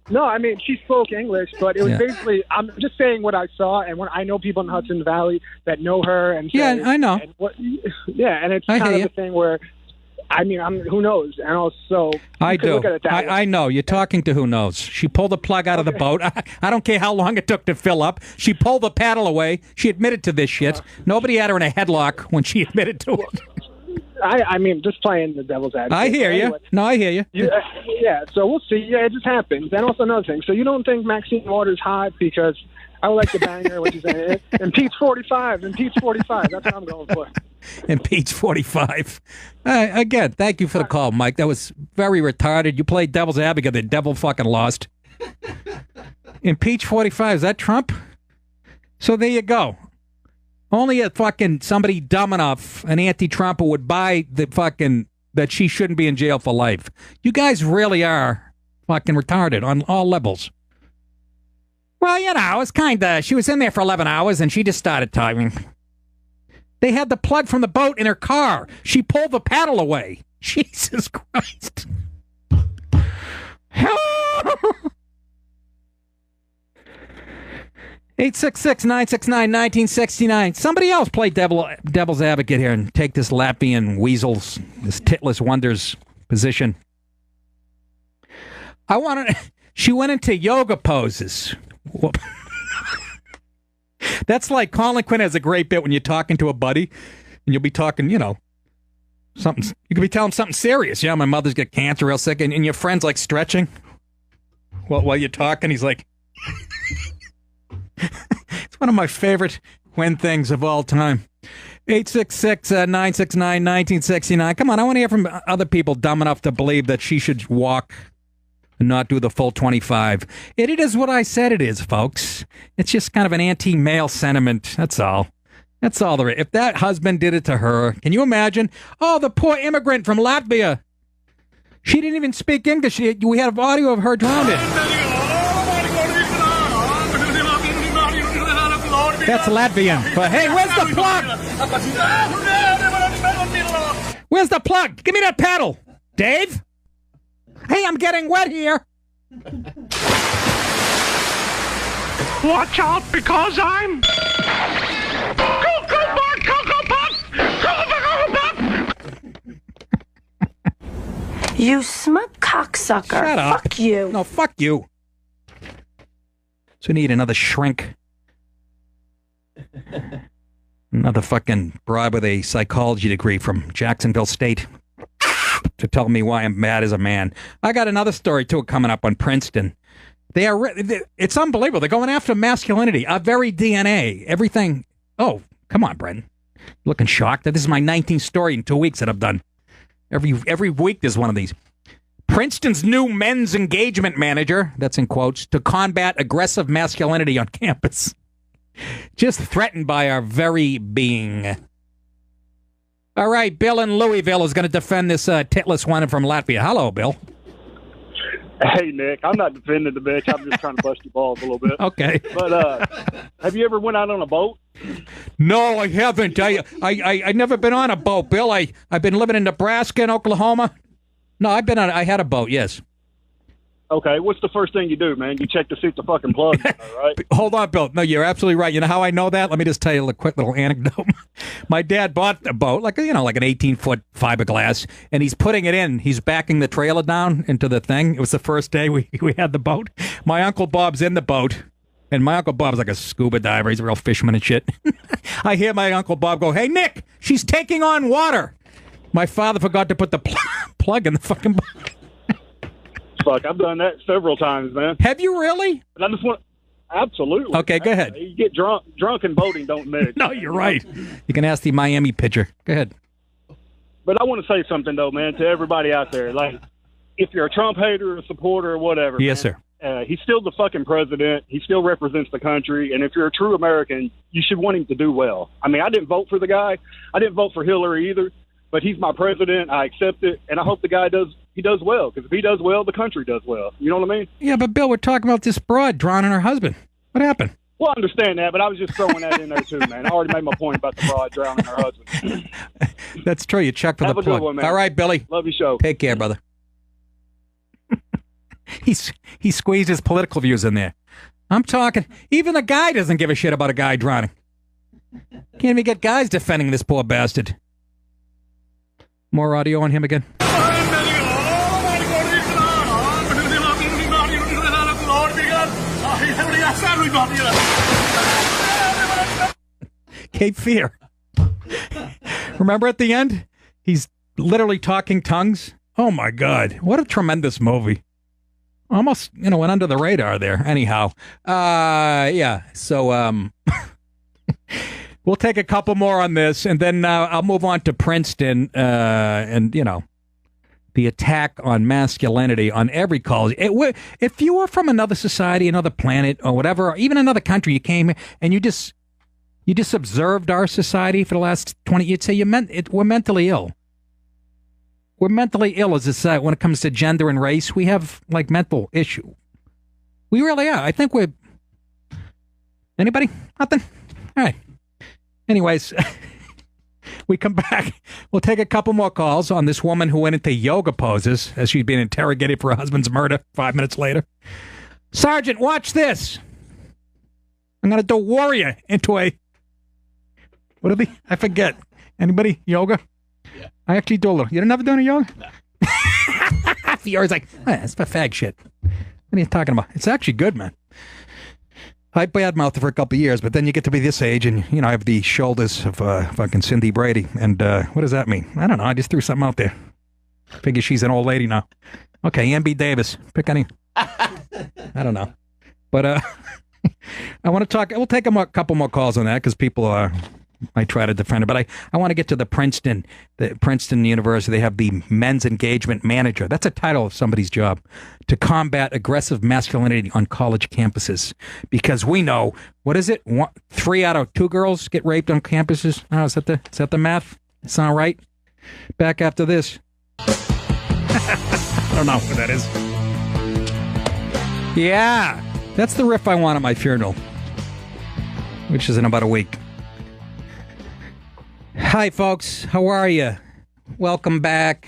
No, she spoke English, but it was basically. I'm just saying what I saw, and when I know people in the Hudson Valley that know her, and I know. And and it's kind of the thing where. Who knows? And also, I do. Look at it that way. I know. You're talking to who knows. She pulled the plug out of the boat. I don't care how long it took to fill up. She pulled the paddle away. She admitted to this shit. Nobody had her in a headlock when she admitted to it. Just playing the devil's advocate. I hear you. Anyway, no, I hear you. Yeah, so we'll see. Yeah, it just happens. And also another thing. So you don't think Maxine Waters hot because I would like to bang her, which is impeach 45. Impeach 45. That's what I'm going for. Impeach 45. Again, thank you for the call, Mike. That was very retarded. You played devil's advocate. The devil fucking lost. Impeach 45. Is that Trump? So there you go. Only a fucking somebody dumb enough, an anti-Trumper, would buy the fucking that she shouldn't be in jail for life. You guys really are fucking retarded on all levels. Well, it's kind of... She was in there for 11 hours, and she just started talking. They had the plug from the boat in her car. She pulled the paddle away. Jesus Christ. 866-969-1969. Somebody else play devil's advocate here and take this Latvian weasel's, this titless wonder's position. She went into yoga poses. That's like Colin Quinn has a great bit when you're talking to a buddy and you'll be talking, something. You could be telling something serious. My mother's got cancer real sick, and your friend's like stretching while you're talking. He's like, it's one of my favorite Quinn things of all time. 866-969-1969. Come on, I want to hear from other people dumb enough to believe that she should walk and not do the full 25. It is what I said it is, folks. It's just kind of an anti-male sentiment. That's all. That's all there is. If that husband did it to her, can you imagine? Oh, the poor immigrant from Latvia. She didn't even speak English. We have audio of her drowning. That's Latvian. But hey, where's the plug? Where's the plug? Give me that paddle, Dave. Hey, I'm getting wet here. Watch out, because I'm... You smug cocksucker. Shut up. Fuck you. No, fuck you. So we need another shrink. Another fucking broad with a psychology degree from Jacksonville State to tell me why I'm mad as a man. I got another story, too, coming up on Princeton. It's unbelievable. They're going after masculinity, our very DNA, everything. Oh, come on, Brendan. Looking shocked that this is my 19th story in 2 weeks that I've done. Every week there's one of these. Princeton's new men's engagement manager, that's in quotes, to combat aggressive masculinity on campus. Just threatened by our very being. All right, Bill in Louisville is going to defend this titless one from Latvia. Hello, Bill. Hey, Nick, I'm not defending the bitch. I'm just trying to bust your balls a little bit. Okay. But have you ever went out on a boat? No, I haven't. I never been on a boat, Bill. I've been living in Nebraska and Oklahoma. No, I had a boat, yes. Okay, what's the first thing you do, man? You check to see if the fucking plug's in there, right? Hold on, Bill. No, you're absolutely right. You know how I know that? Let me just tell you a quick little anecdote. My dad bought a boat, like an 18-foot fiberglass, and he's putting it in. He's backing the trailer down into the thing. It was the first day we had the boat. My Uncle Bob's in the boat, and my Uncle Bob's like a scuba diver. He's a real fisherman and shit. I hear my Uncle Bob go, "Hey, Nick, she's taking on water." My father forgot to put the plug in the fucking boat. Fuck, I've done that several times, man. Have you really? But I just want... Absolutely. Okay, go ahead. You get drunk and boating don't mix. No, you're right. You can ask the Miami pitcher. Go ahead. But I want to say something, though, man, to everybody out there. Like, if you're a Trump hater or supporter or whatever... Yes, man, sir. He's still the fucking president. He still represents the country. And if you're a true American, you should want him to do well. I mean, I didn't vote for the guy. I didn't vote for Hillary either. But he's my president. I accept it. And I hope the guy does well. Because if he does well, the country does well. You know what I mean? Yeah, but Bill, we're talking about this broad drowning her husband. What happened? Well, I understand that, but I was just throwing that in there too, man. I already made my point about the broad drowning her husband. That's true. You checked for Have the a plug. good one, man. All right, Billy. Love your show. Take care, brother. He squeezed his political views in there. I'm talking. Even the guy doesn't give a shit about a guy drowning. Can't even get guys defending this poor bastard. More audio on him again. Cape Fear. Remember at the end? He's literally talking tongues. Oh my God. What a tremendous movie. Almost, went under the radar there. Anyhow. Yeah. So, we'll take a couple more on this, and then I'll move on to Princeton, and, the attack on masculinity on every college. If you were from another society, another planet, or whatever, or even another country, you came and you just observed our society for the last 20 years, you'd say we're mentally ill. We're mentally ill as a society when it comes to gender and race. We have, mental issue. We really are. I think we're... Anybody? Nothing? All right. Anyways, we come back. We'll take a couple more calls on this woman who went into yoga poses as she'd been interrogated for her husband's murder 5 minutes later. Sergeant, watch this. I'm going to do warrior into a... What are they? I forget. Anybody? Yoga? Yeah. I actually do a little. You never done a yoga? No. Fiore's like, that's for fag shit. What are you talking about? It's actually good, man. I badmouthed for a couple of years, but then you get to be this age and, I have the shoulders of fucking Cindy Brady. And what does that mean? I don't know. I just threw something out there. Figure she's an old lady now. Okay, Amby Davis. Pick any. I don't know. But I want to talk. We'll take a couple more calls on that because people are might try to defend her. But I want to get to the Princeton University. They have the men's engagement manager. That's a title of somebody's job, to combat aggressive masculinity on college campuses. Because we know, what is it? 3 out of 2 girls get raped on campuses. Oh, is that the math? Sound right? Back after this. I don't know what that is. Yeah, that's the riff I want at my funeral, which is in about a week. Hi, folks. How are you? Welcome back.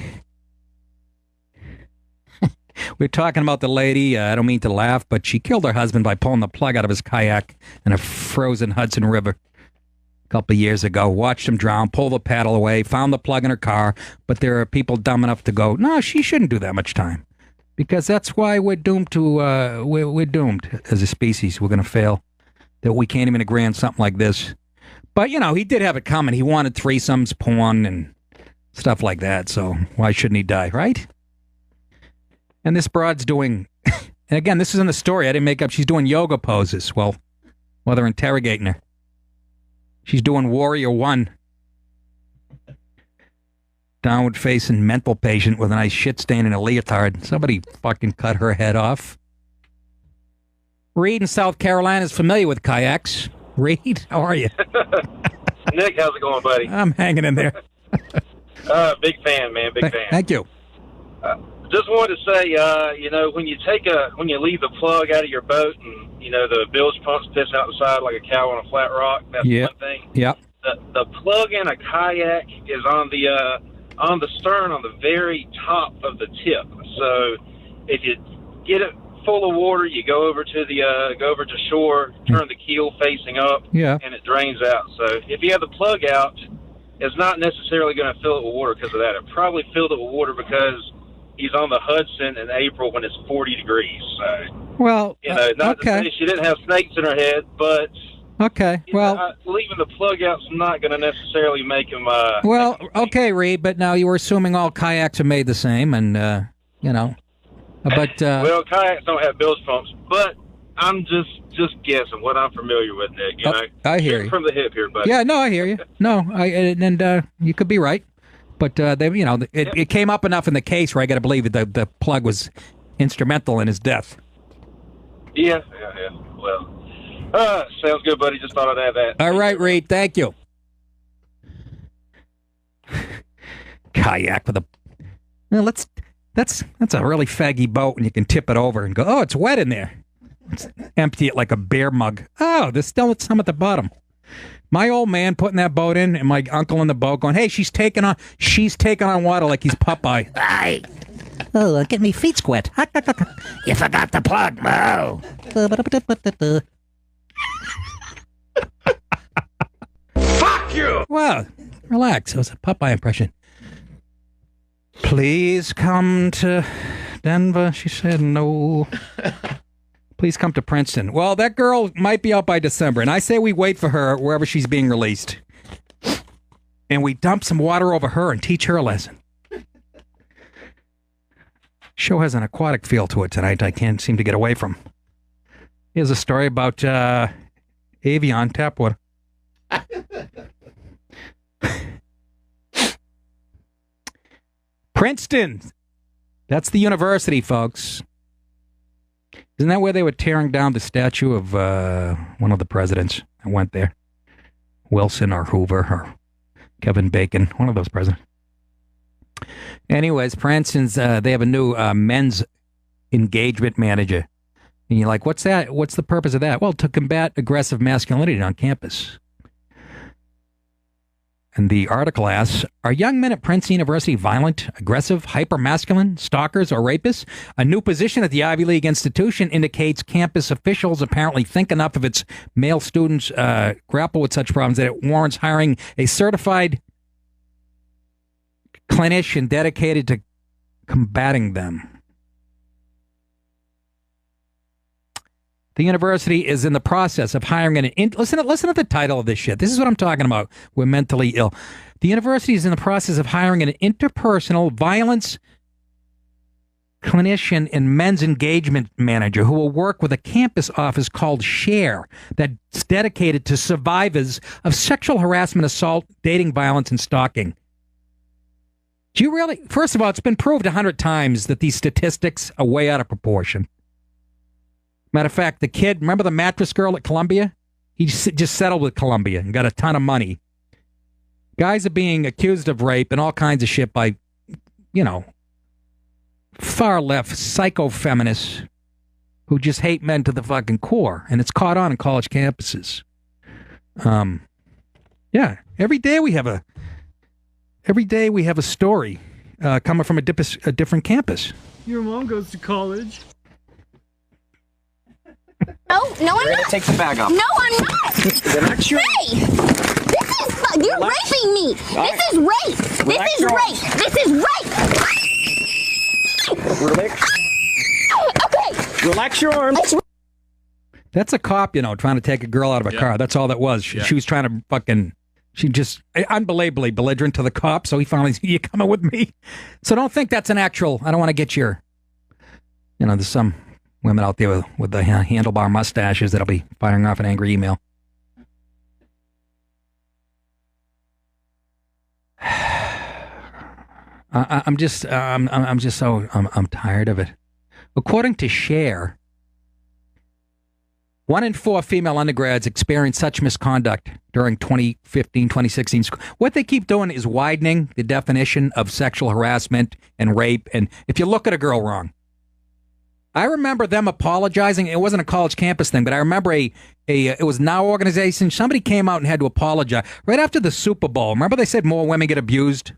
We're talking about the lady. I don't mean to laugh, but she killed her husband by pulling the plug out of his kayak in a frozen Hudson River a couple of years ago. Watched him drown, pull the paddle away, found the plug in her car, but there are people dumb enough to go, no, she shouldn't do that much time. Because that's why we're doomed to, we're doomed as a species. We're going to fail. That we can't even agree on something like this. But, he did have it coming. He wanted threesomes, porn, and stuff like that. So why shouldn't he die, right? And this broad's doing, and again, this is in the story. I didn't make up. She's doing yoga poses while they're interrogating her. She's doing Warrior One. Downward facing mental patient with a nice shit stain and a leotard. Somebody fucking cut her head off. Reed in South Carolina is familiar with kayaks. Reed, how are you? Nick, how's it going, buddy? I'm hanging in there. Big fan, man. Big fan. Thank you. Just wanted to say, when you leave the plug out of your boat and, the bilge pumps piss out the side like a cow on a flat rock, that's one thing. Yep. The plug in a kayak is on the stern on the very top of the tip. So if you get it full of water, you go over to shore, turn the keel facing up, and it drains out. So if you have the plug out, it's not necessarily going to fill it with water because of that. It probably filled it with water because he's on the Hudson in April when it's 40 degrees. So, well, not to say she didn't have snakes in her head, but okay, leaving the plug out's not going to necessarily make him. Okay, Reed, but now you were assuming all kayaks are made the same, and but well, kayaks don't have bilge pumps, but I'm just guessing what I'm familiar with, Nick. I hear you from the hip here, buddy. Yeah, no, I hear you. No, you could be right, but it came up enough in the case where I got to believe that the plug was instrumental in his death. Yeah. Well. Sounds good, buddy. Just thought I'd add that. All right, Reed. Thank you. Kayak with a... Well, that's a really faggy boat, and you can tip it over and go, oh, it's wet in there. Empty it like a beer mug. Oh, there's still some at the bottom. My old man putting that boat in, and my uncle in the boat going, hey, she's taking on water like he's Popeye. Hey. Oh, get me feet squat. You forgot the plug, Mo. Fuck you! Well, relax. It was a Popeye impression. Please come to Denver. She said no. Please come to Princeton. Well, that girl might be out by December, and I say we wait for her wherever she's being released. And we dump some water over her and teach her a lesson. Show has an aquatic feel to it tonight I can't seem to get away from. Here's a story about Avion tap water. Princeton. That's the university, folks. Isn't that where they were tearing down the statue of one of the presidents? I went there. Wilson or Hoover or Kevin Bacon, one of those presidents. Anyways, Princeton's, they have a new men's engagement manager. And you're like, what's that? What's the purpose of that? Well, to combat aggressive masculinity on campus. And the article asks, are young men at Princeton University violent, aggressive, hyper-masculine, stalkers, or rapists? A new position at the Ivy League institution indicates campus officials apparently think enough of its male students grapple with such problems that it warrants hiring a certified clinician dedicated to combating them. The university is in the process of hiring listen to the title of this shit. This is what I'm talking about. We're mentally ill. The university is in the process of hiring an interpersonal violence clinician and men's engagement manager who will work with a campus office called SHARE that's dedicated to survivors of sexual harassment, assault, dating violence, and stalking. Do you really? First of all, it's been proved 100 times that these statistics are way out of proportion. Matter of fact, the kid, remember the mattress girl at Columbia? He just settled with Columbia and got a ton of money. Guys are being accused of rape and all kinds of shit by, far left psycho feminists who just hate men to the fucking core, and it's caught on in college campuses. Every day we have a story coming from a different campus. Your mom goes to college. No, I'm not. Take the bag off. No, I'm not. Relax your... Hey! You're raping me. This is rape. This is rape. This is rape. Relax. Okay. Relax your arms. That's a cop, trying to take a girl out of a car. That's all that was. She was trying to she just unbelievably belligerent to the cop, so he finally said, you coming with me? So don't think that's an actual, I don't want to get your, there's some women out there with the handlebar mustaches that'll be firing off an angry email. I'm tired of it. According to SHARE, 1 in 4 female undergrads experienced such misconduct during 2015-2016. What they keep doing is widening the definition of sexual harassment and rape. And if you look at a girl wrong, I remember them apologizing. It wasn't a college campus thing, but I remember it was Now organization. Somebody came out and had to apologize right after the Super Bowl. Remember they said more women get abused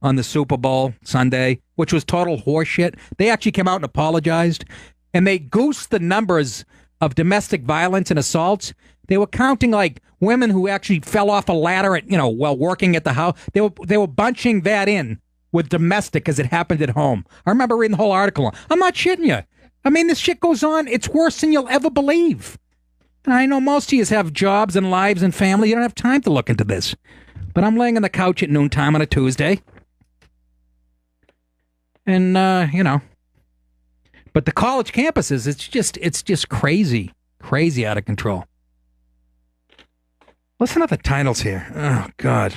on the Super Bowl Sunday, which was total horseshit. They actually came out and apologized, and they goosed the numbers of domestic violence and assaults. They were counting like women who actually fell off a ladder at, while working at the house. They were bunching that in with domestic because it happened at home. I remember reading the whole article. I'm not shitting you. I mean, this shit goes on. It's worse than you'll ever believe. And I know most of you have jobs and lives and family. You don't have time to look into this. But I'm laying on the couch at noontime on a Tuesday. And, but the college campuses, it's just crazy out of control. Listen to the titles here. Oh, God.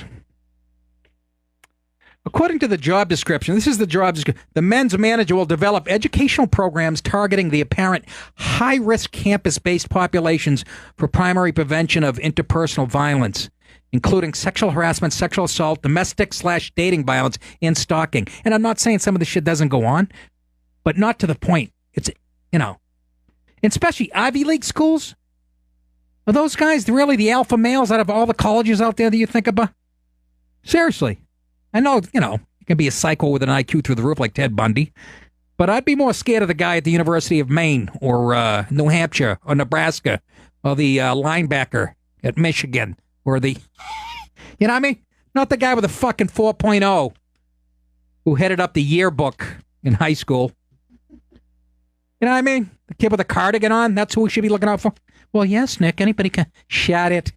According to the job description, this is the job description. The men's manager will develop educational programs targeting the apparent high-risk campus-based populations for primary prevention of interpersonal violence, including sexual harassment, sexual assault, domestic/dating violence, and stalking. And I'm not saying some of this shit doesn't go on, but not to the point. It's, especially Ivy League schools. Are those guys really the alpha males out of all the colleges out there that you think about? Seriously. I know, you can be a psycho with an IQ through the roof like Ted Bundy, but I'd be more scared of the guy at the University of Maine or New Hampshire or Nebraska or the linebacker at Michigan or the, you know what I mean? Not the guy with a fucking 4.0 who headed up the yearbook in high school. You know what I mean? The kid with a cardigan on, that's who we should be looking out for. Well, yes, Nick, anybody can. Shut it.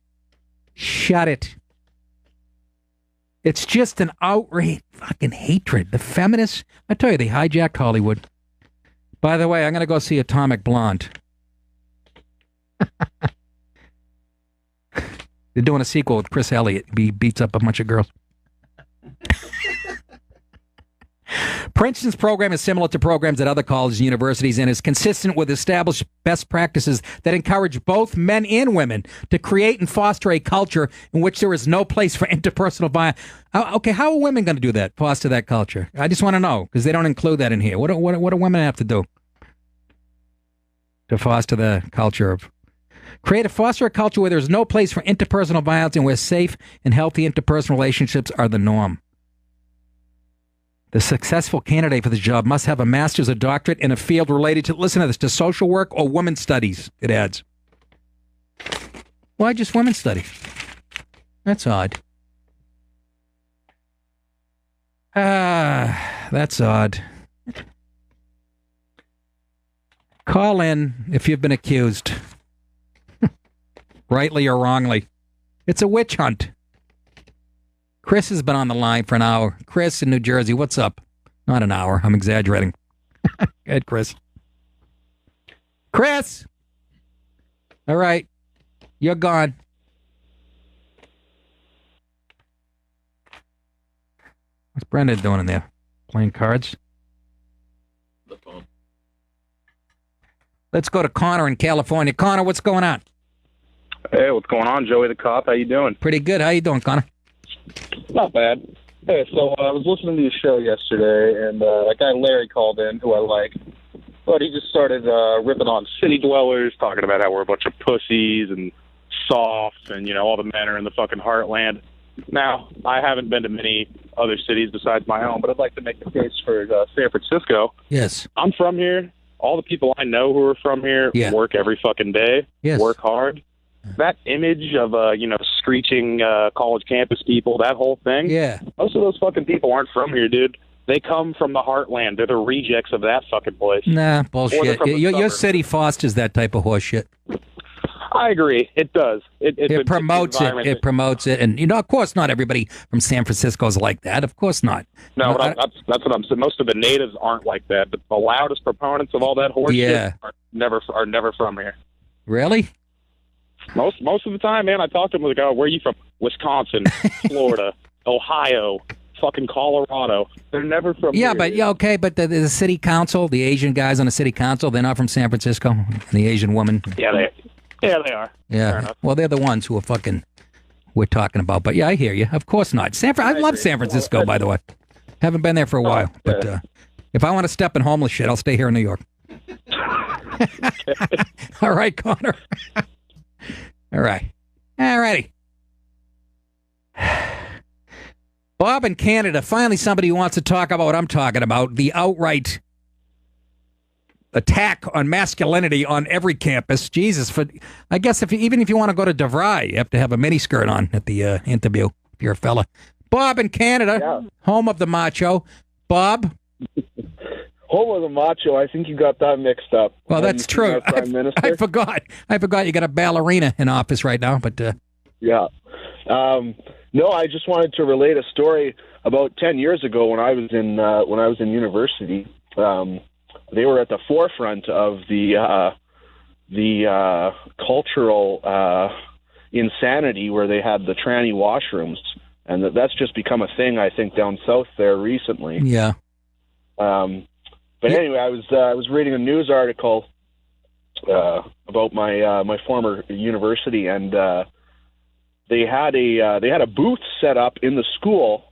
It's just an outrage, fucking hatred. The feminists, I tell you, they hijacked Hollywood. By the way, I'm going to go see Atomic Blonde. They're doing a sequel with Chris Elliott. He beats up a bunch of girls. Princeton's program is similar to programs at other colleges and universities and is consistent with established best practices that encourage both men and women to create and foster a culture in which there is no place for interpersonal violence. Okay, how are women going to do that, foster that culture? I just want to know, because they don't include that in here. What do women have to do to foster the culture of... Foster a culture where there's no place for interpersonal violence and where safe and healthy interpersonal relationships are the norm. The successful candidate for the job must have a master's or doctorate in a field related to, listen to this, to social work or women's studies, it adds. Why just women's studies? That's odd. That's odd. Call in if you've been accused. Rightly or wrongly. It's a witch hunt. Chris has been on the line for an hour. Chris in New Jersey, what's up? Not an hour, I'm exaggerating. Good, Chris. Chris! All right. You're gone. What's Brenda doing in there? Playing cards? The phone. Let's go to Connor in California. Connor, what's going on? Hey, what's going on, Joey the Cop? How you doing? Pretty good. How you doing, Connor? Not bad. Hey, so I was listening to your show yesterday, and that guy Larry called in, who I like. But he just started ripping on city dwellers, talking about how we're a bunch of pussies and soft, and, all the men are in the fucking heartland. Now, I haven't been to many other cities besides my own, but I'd like to make the case for San Francisco. Yes. I'm from here. All the people I know who are from here work every fucking day, work hard. That image of, screeching college campus people, that whole thing, most of those fucking people aren't from here, dude. They come from the heartland. They're the rejects of that fucking place. Nah, bullshit. Your city fosters that type of horse shit. I agree. It does. It promotes it. It promotes it. And, of course not everybody from San Francisco is like that. Of course not. No, that's what I'm saying. Most of the natives aren't like that. But the loudest proponents of all that horse shit are never from here. Really? Most of the time, man, I talk to them like, where are you from? Wisconsin, Florida, Ohio, fucking Colorado. They're never from here. But the city council, the Asian guys on the city council, they're not from San Francisco. The Asian woman. Yeah, they are. Yeah. Well, they're the ones who we're talking about. But yeah, I hear you. Of course not. I love San Francisco, by the way. Haven't been there for a while. But if I want to step in homeless shit, I'll stay here in New York. All right, Connor. All right. All righty. Bob in Canada, finally somebody who wants to talk about what I'm talking about, the outright attack on masculinity on every campus. Jesus, I guess even if you want to go to DeVry, you have to have a miniskirt on at the interview if you're a fella. Bob in Canada, home of the macho. Bob? Home of the macho, I think you got that mixed up. Well, that's true. I forgot. You got a ballerina in office right now, but... Yeah. No, I just wanted to relate a story about 10 years ago when I was in university. They were at the forefront of the cultural insanity where they had the tranny washrooms, and that's just become a thing, I think, down south there recently. Yeah. But anyway, I was reading a news article about my former university, and they had a booth set up in the school,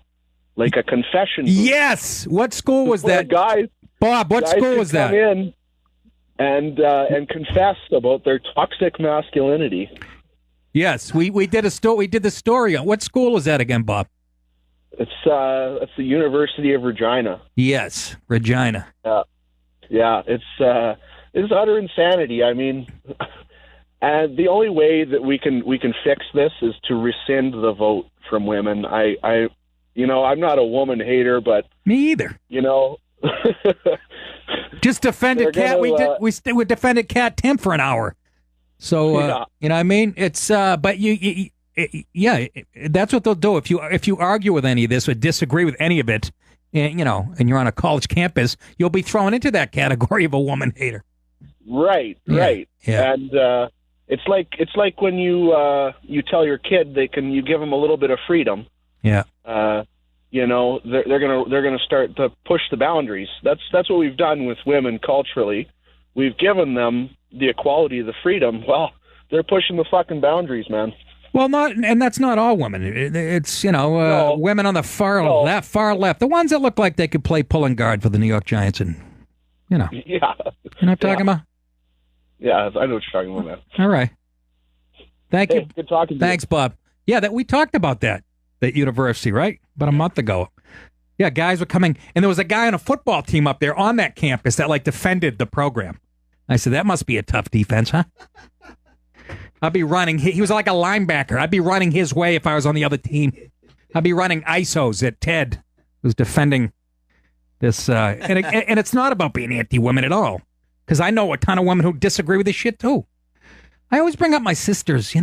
like a confession booth. Yes. What school was that, guys? Bob, what school was that? Come in and confess about their toxic masculinity. Yes, we did the story on. What school was that again, Bob? It's the University of Regina. Yes, Regina. Yeah, it's utter insanity. I mean, and the only way that we can fix this is to rescind the vote from women. I'm not a woman hater, but me either. Just defended Cat. We defended Cat Tim for an hour. So you know what I mean. It's but that's what they'll do if you argue with any of this or disagree with any of it, and you're on a college campus, you'll be thrown into that category of a woman hater. Right. Yeah. And it's like when you tell your kid you give them a little bit of freedom. Yeah. They're gonna start to push the boundaries. That's what we've done with women culturally. We've given them the equality, the freedom. Well, they're pushing the fucking boundaries, man. Well, that's not all women. It's women on the far left, the ones that look like they could play pulling guard for the New York Giants, and Yeah. You know what I'm talking about? Yeah, I know what you're talking about, man. All right. Thank you. Good talking to you. Thanks, Bob. Yeah, we talked about that at university, right? About a month ago. Yeah, guys were coming, and there was a guy on a football team up there on that campus that defended the program. I said, that must be a tough defense, huh? I'd be running. He was like a linebacker. I'd be running his way if I was on the other team. I'd be running ISOs at Ted, who's defending this. And it's not about being anti-women at all, because I know a ton of women who disagree with this shit, too. I always bring up my sisters,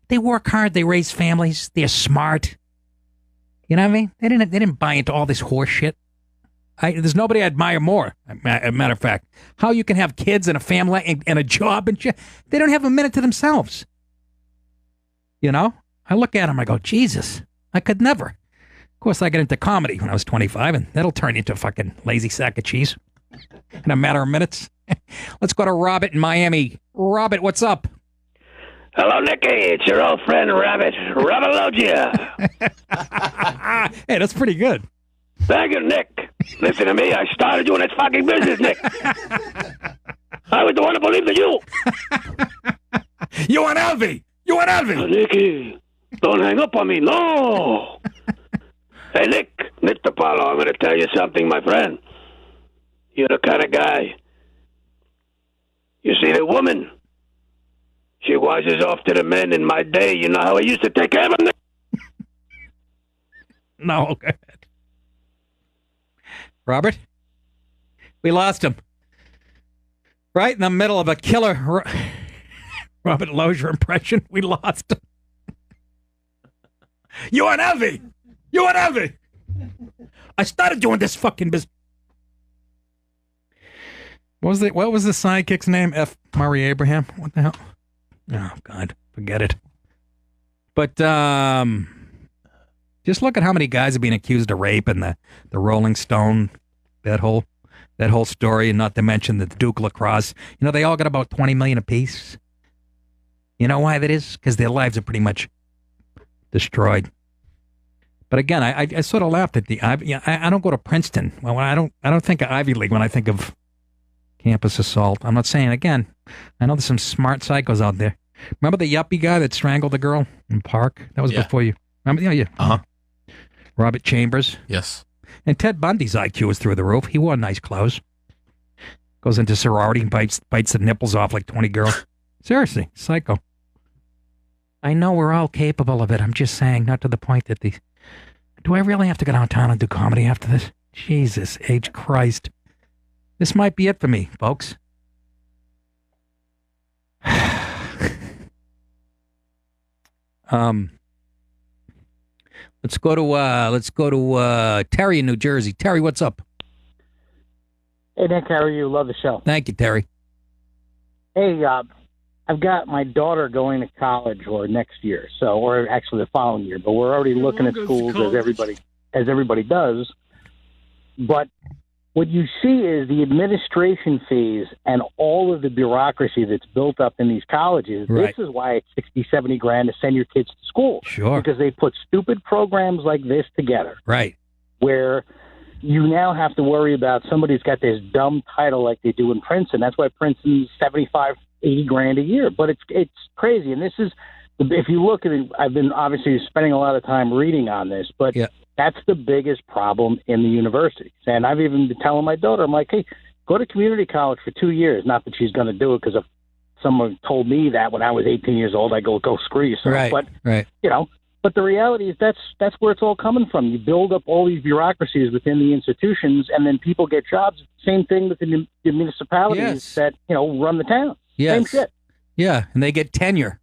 They work hard. They raise families. They're smart. You know what I mean? They didn't buy into all this horse shit. There's nobody I admire more, as a matter of fact. How you can have kids and a family and a job and shit. They don't have a minute to themselves. You know? I look at them, I go, Jesus, I could never. Of course, I got into comedy when I was 25, and that'll turn you into a fucking lazy sack of cheese in a matter of minutes. Let's go to Robert in Miami. Robert, what's up? Hello, Nicky. It's your old friend, Rabbit. Rabbalogia. Hey, that's pretty good. Thank you, Nick. Listen to me. I started doing this fucking business, Nick. I was the one who believed in you. You and Elvie. You and Elvie. Oh, Nicky, don't hang up on me. No. Hey, Nick. Mr. Paolo, I'm going to tell you something, my friend. You're the kind of guy. You see, the woman, she wishes off to the men. In my day, you know how I used to take care of them? No, okay. Robert? We lost him. Right in the middle of a killer Robert Lozier impression. We lost him. You and Elvie! You and Elvie! I started doing this fucking business. What was the sidekick's name? F. Murray Abraham? What the hell? Oh, God. Forget it. But, just look at how many guys are being accused of rape and the Rolling Stone, that whole story, and not to mention the Duke Lacrosse. You know, they all got about 20 million apiece. You know why that is? Because their lives are pretty much destroyed. But again, I sort of laughed at I don't go to Princeton. Well, I don't think of Ivy League when I think of campus assault. I'm not saying, again, I know there's some smart psychos out there. Remember the yuppie guy that strangled the girl in Park? That was before you. Remember? Yeah. Uh-huh. Robert Chambers. Yes. And Ted Bundy's IQ was through the roof. He wore nice clothes. Goes into sorority and bites the nipples off like 20 girls. Seriously, psycho. I know we're all capable of it. I'm just saying, not to the point that these... Do I really have to go downtown and do comedy after this? Jesus H. Christ. This might be it for me, folks. Let's go to Terry in New Jersey. Terry, what's up? Hey, Nick, how are you? Love the show. Thank you, Terry. Hey, I've got my daughter going to college next year, or actually the following year. But we're already looking at schools as everybody does. But what you see is the administration fees and all of the bureaucracy that's built up in these colleges. Right. This is why it's 60, 70 grand to send your kids to school. Sure. Because they put stupid programs like this together. Right. Where you now have to worry about somebody's got this dumb title like they do in Princeton. That's why Princeton's 75, 80 grand a year. But it's crazy. And this is, if you look at it, I've been obviously spending a lot of time reading on this, but that's the biggest problem in the universities. And I've even been telling my daughter, I'm like, hey, go to community college for 2 years. Not that she's going to do it, because if someone told me that when I was 18 years old, I go screw yourself. Right, but, right. You know, but the reality is that's where it's all coming from. You build up all these bureaucracies within the institutions, and then people get jobs. Same thing with the municipalities that, run the town. Yes. Same shit. Yeah, and they get tenure.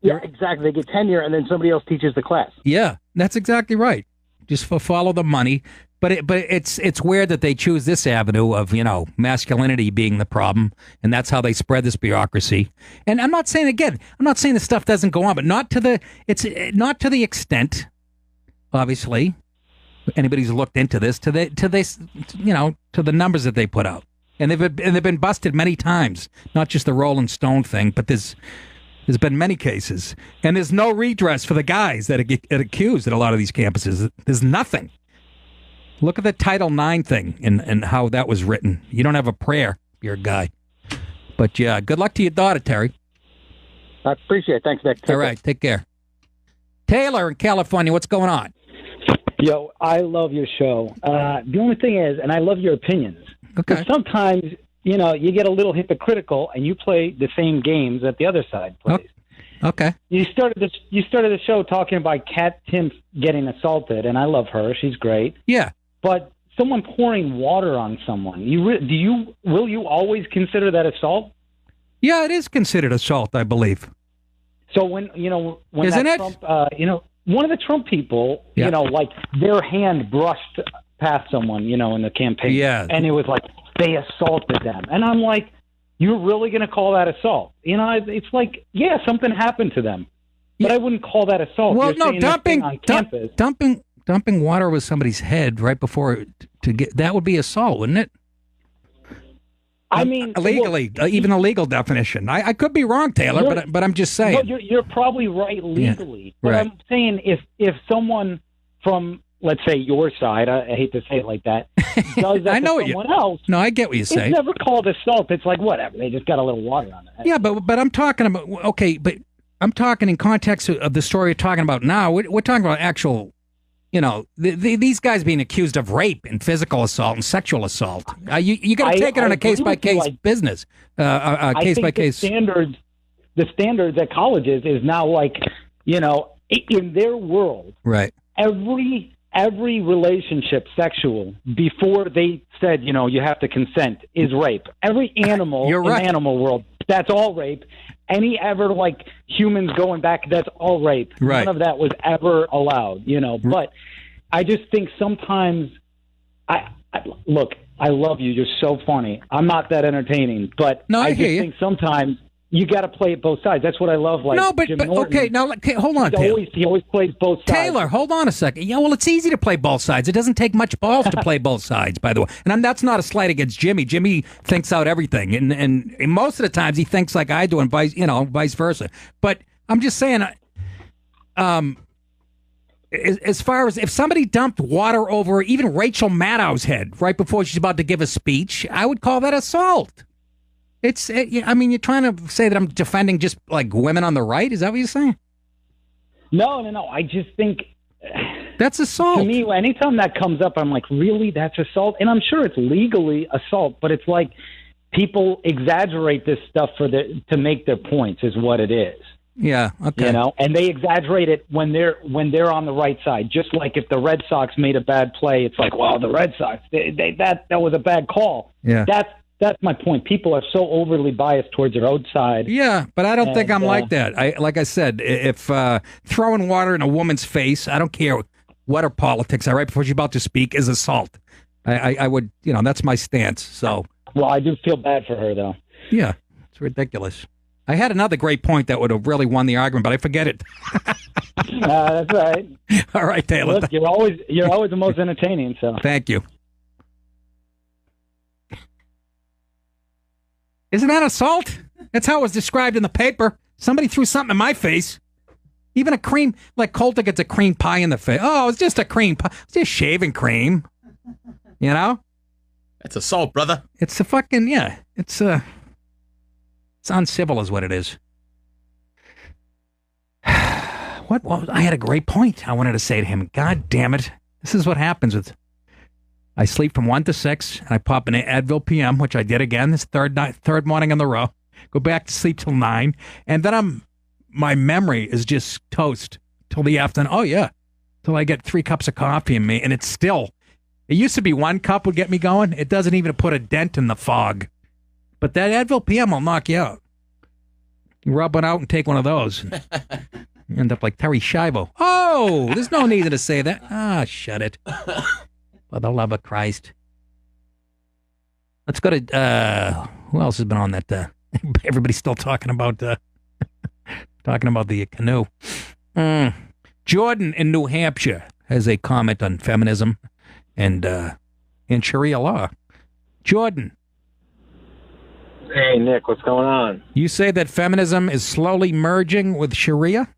Yeah, exactly. They get tenure, and then somebody else teaches the class. Yeah, that's exactly right. Just follow the money. But it's weird that they choose this avenue of, masculinity being the problem, and that's how they spread this bureaucracy. And I'm not saying this stuff doesn't go on, but not to the extent, obviously, anybody who's looked into this, to the numbers that they put out. And they've been busted many times, not just the Rolling Stone thing, but there's been many cases, and there's no redress for the guys that get accused at a lot of these campuses. There's nothing. Look at the Title IX thing and how that was written. You don't have a prayer. You're a guy. But yeah, good luck to your daughter, Terry. I appreciate it. Thanks, Nick. All right, take care. Taylor in California, what's going on? Yo, I love your show. The only thing is, and I love your opinions. Okay. Sometimes, you get a little hypocritical and you play the same games that the other side plays. Okay. You started the show talking about Kat Timpf getting assaulted, and I love her. She's great. Yeah. But someone pouring water on someone, will you always consider that assault? Yeah, it is considered assault, I believe. So when Isn't that it? Trump, one of the Trump people, like their hand brushed past someone, in the campaign. Yeah. And it was like they assaulted them. And I'm like, you're really going to call that assault? It's like, yeah, something happened to them. But I wouldn't call that assault. Well, You're no, dumping on campus. dumping water with somebody's head right before that would be assault, wouldn't it? I mean, illegally, even a legal definition. I could be wrong, Taylor, but I'm just saying. No, you're probably right legally. Yeah, but right. I'm saying if someone from, let's say, your side, I hate to say it like that, does that I know to someone else. No, I get what you're saying. It's never called assault. It's like, whatever. They just got a little water on it. Yeah, but I'm talking about, okay, but I'm talking in context of the story you're talking about now. We're talking about actual, these guys being accused of rape and physical assault and sexual assault. You got to take it on a case-by-case business, case-by-case. The standards at colleges is now like, in their world, right? Every relationship sexual before they said, you have to consent is rape. Every animal in the animal world, that's all rape. Any ever like humans going back, that's all rape. Right. None of that was ever allowed, But I just think sometimes, look, I love you. You're so funny. I'm not that entertaining, but I just think sometimes you got to play it both sides. That's what I love. Like Jim Norton, okay, now hold on, Taylor. He always plays both sides. Taylor, hold on a second. Yeah, well, it's easy to play both sides. It doesn't take much balls to play both sides, by the way. And that's not a slight against Jimmy. Jimmy thinks out everything, and most of the times he thinks like I do, and vice versa. But I'm just saying, as far as if somebody dumped water over even Rachel Maddow's head right before she's about to give a speech, I would call that assault. You're trying to say that I'm defending just like women on the right? Is that what you're saying? No. I just think that's assault. To me, anytime that comes up, I'm like, really? That's assault? And I'm sure it's legally assault, but it's like people exaggerate this stuff to make their points is what it is. Yeah, okay. And they exaggerate it when they're on the right side. Just like if the Red Sox made a bad play, it's like, well, the Red Sox, that was a bad call. Yeah. That's my point. People are so overly biased towards their own side. Yeah, but I don't think I'm like that. Like I said, if throwing water in a woman's face, I don't care what her politics are right before she's about to speak, is assault. I would, that's my stance. So. Well, I do feel bad for her, though. Yeah, it's ridiculous. I had another great point that would have really won the argument, but I forget it. That's right. All right, Taylor. Look, you're always the most entertaining. So. Thank you. Isn't that assault? That's how it was described in the paper. Somebody threw something in my face. Even a cream, like Colter gets a cream pie in the face. Oh, it's just a cream pie. It's just shaving cream. That's assault, brother. It's a fucking, it's uncivil is what it is. What? I had a great point I wanted to say to him. God damn it. This is what happens with... I sleep from 1 to 6, and I pop an Advil PM, which I did again this third morning in the row. Go back to sleep till 9, and then my memory is just toast till the afternoon. Oh yeah, till I get 3 cups of coffee in me, and it's still. It used to be 1 cup would get me going. It doesn't even put a dent in the fog. But that Advil PM will knock you out. You rub one out and take one of those. You end up like Terry Schiavo. Oh, there's no need to say that. Ah, shut it. For the love of Christ. Let's go to, who else has been on that? Everybody's still talking about the canoe. Jordan in New Hampshire has a comment on feminism and Sharia law. Jordan. Hey, Nick, what's going on? You say that feminism is slowly merging with Sharia?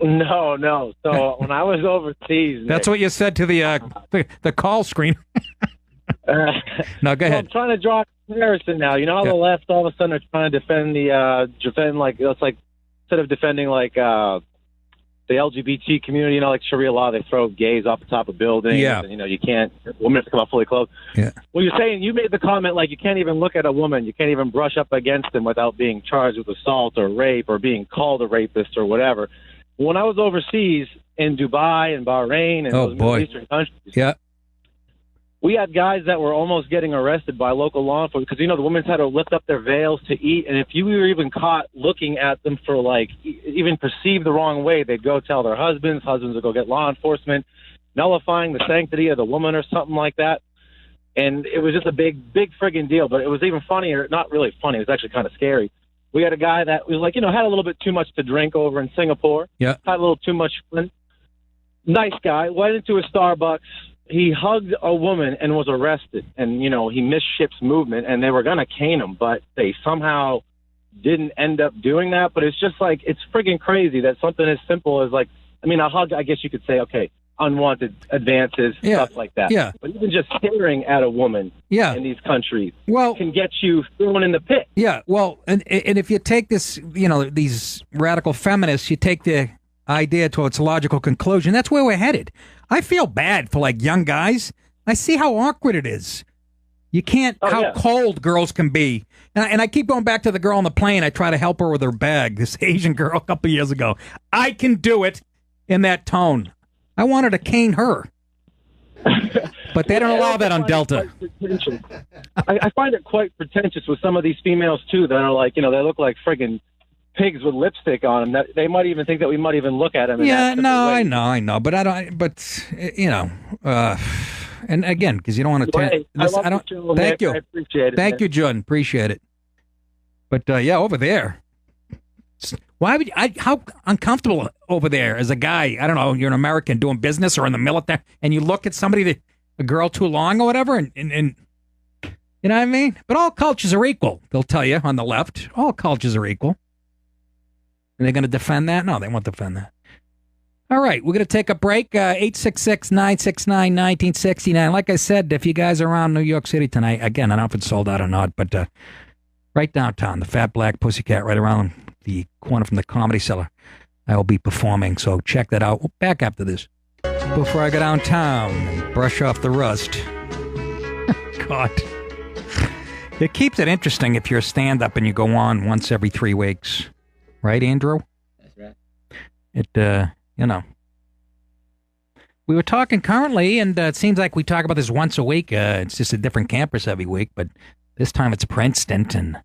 No. So when I was overseas, that's Nick, what you said to the call screen. No, go ahead. I'm trying to draw a comparison now. You know how the left all of a sudden are trying to defend like it's like instead of defending like the LGBT community, like Sharia law, they throw gays off the top of buildings. Yeah. And, you can't, women have to come out fully clothed. Yeah. Well, you're saying, you made the comment like you can't even look at a woman, you can't even brush up against them without being charged with assault or rape or being called a rapist or whatever. When I was overseas in Dubai and Bahrain and those Middle Eastern countries, we had guys that were almost getting arrested by local law enforcement because, the women had to lift up their veils to eat. And if you were even caught looking at them for, even perceived the wrong way, they'd go tell their husbands would go get law enforcement. nullifying the sanctity of the woman or something like that. And it was just a big friggin' deal. But it was even funnier, not really funny, it was actually kind of scary. We had a guy that was like, had a little bit too much to drink over in Singapore. Yeah. Had a little too much fun. Nice guy. Went into a Starbucks. He hugged a woman and was arrested. And, he missed ship's movement, and they were going to cane him, but they somehow didn't end up doing that. But it's just like, it's friggin' crazy that something as simple as like, a hug, I guess you could say, okay, unwanted advances, stuff like that. Yeah. But even just staring at a woman in these countries can get you thrown in the pit. Yeah, well, and if you take this, these radical feminists, you take the idea to its logical conclusion, that's where we're headed. I feel bad for, young guys. I see how awkward it is. You can't, cold girls can be. And I keep going back to the girl on the plane. I try to help her with her bag, this Asian girl a couple years ago. I can do it in that tone. I wanted to cane her. But they don't allow that on Delta. I find it quite pretentious with some of these females, too, that are like, they look like friggin' pigs with lipstick on them. That they might even think that we might even look at them. Yeah, no, I know. But I don't, and again, because you don't want to. Thank you. I appreciate it. Thank you, Jordan. Appreciate it. But, over there. Why would how uncomfortable over there as a guy? I don't know. You're an American doing business or in the military, and you look at somebody, a girl too long or whatever, and you know what I mean. But all cultures are equal. They'll tell you on the left, all cultures are equal. Are they going to defend that? No, they won't defend that. All right, we're going to take a break. 866-969-1969. Like I said, if you guys are around New York City tonight, again, I don't know if it's sold out or not, but right downtown, the Fat Black Pussycat, right around the corner from the Comedy Cellar, I will be performing, so check that out. We'll back after this. Before I go downtown and brush off the rust. God. It keeps it interesting if you're a stand-up and you go on once every 3 weeks. Right, Andrew? That's right. It, we were talking currently, and it seems like we talk about this once a week. It's just a different campus every week, but this time it's Princeton, and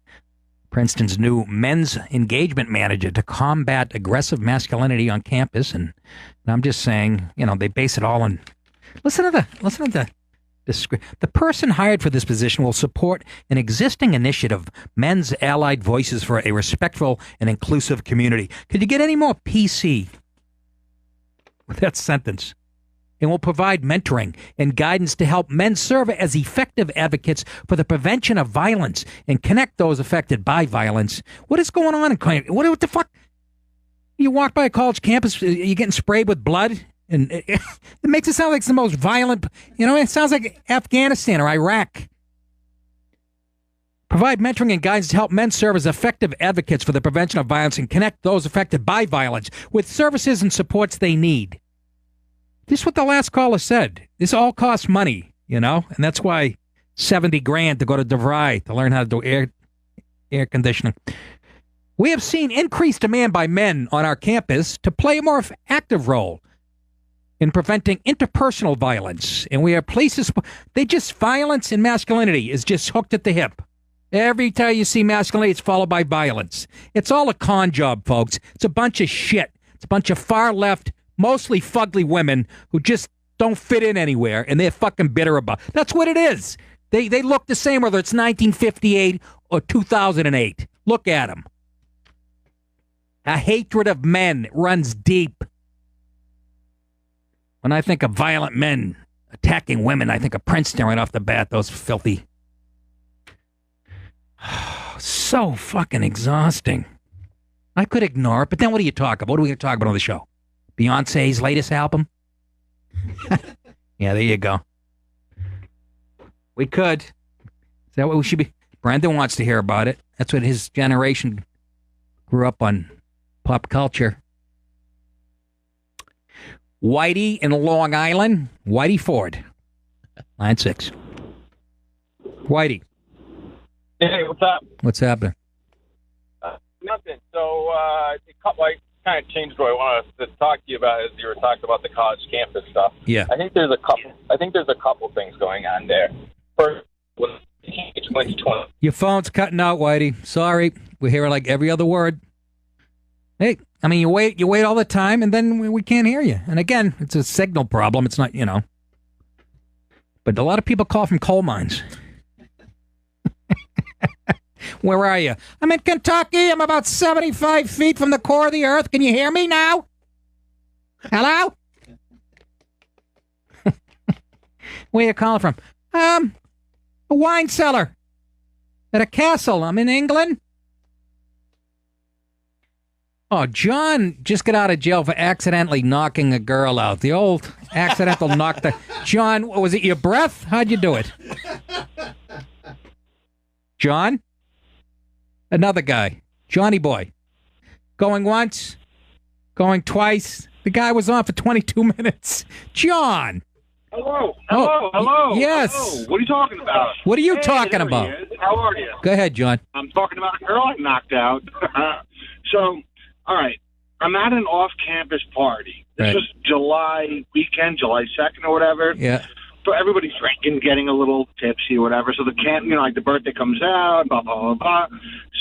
Princeton's new men's engagement manager to combat aggressive masculinity on campus. And I'm just saying, they base it all on. Listen to the the person hired for this position will support an existing initiative, Men's Allied Voices for a Respectful and Inclusive Community. Could you get any more PC with that sentence? And will provide mentoring and guidance to help men serve as effective advocates for the prevention of violence and connect those affected by violence. What is going on in what the fuck? You walk by a college campus, you're getting sprayed with blood, and it makes it sound like it's the most violent. It sounds like Afghanistan or Iraq. Provide mentoring and guidance to help men serve as effective advocates for the prevention of violence and connect those affected by violence with services and supports they need. This is what the last caller said. This all costs money, and that's why $70,000 to go to DeVry to learn how to do air conditioning. We have seen increased demand by men on our campus to play a more active role in preventing interpersonal violence, and we have places. Violence and masculinity is just hooked at the hip. Every time you see masculinity, it's followed by violence. It's all a con job, folks. It's a bunch of shit. It's a bunch of far left, mostly fugly women who just don't fit in anywhere, and they're fucking bitter about it. That's what it is. They look the same whether it's 1958 or 2008. Look at them. A hatred of men runs deep. When I think of violent men attacking women, I think of Princeton right off the bat. Those filthy. So fucking exhausting. I could ignore it, but then what do you talk about? What are we going to talk about on the show? Beyonce's latest album? Yeah, there you go. We could. Is that what we should be? Brandon wants to hear about it. That's what his generation grew up on, pop culture. Whitey in Long Island. Whitey Ford. Line 6. Whitey. Hey, what's up? What's happening? Nothing. So, I kind of changed what I wanted to talk to you about as you were talking about the college campus stuff. Yeah. I think there's a couple things going on there. First, when 2020. Your phone's cutting out, Whitey. Sorry. We're hearing like every other word. Hey, I mean, you wait all the time, and then we can't hear you. And again, it's a signal problem. It's not, But a lot of people call from coal mines. Where are you? I'm in Kentucky. I'm about 75 feet from the core of the earth. Can you hear me now? Hello? Where you calling from? A wine cellar. At a castle. I'm in England. Oh, John just got out of jail for accidentally knocking a girl out. The old accidental knock. John, was it your breath? How'd you do it? John? Another guy. Johnny boy. Going once. Going twice. The guy was on for 22 minutes. John! Hello. Yes. Hello. What are you talking about? What are you talking about? How are you? Go ahead, John. I'm talking about a girl I knocked out. So, all right. I'm at an off-campus party. This was July weekend, July 2nd or whatever. Yeah. So everybody's drinking, getting a little tipsy or whatever. So the birthday comes out, blah, blah, blah, blah.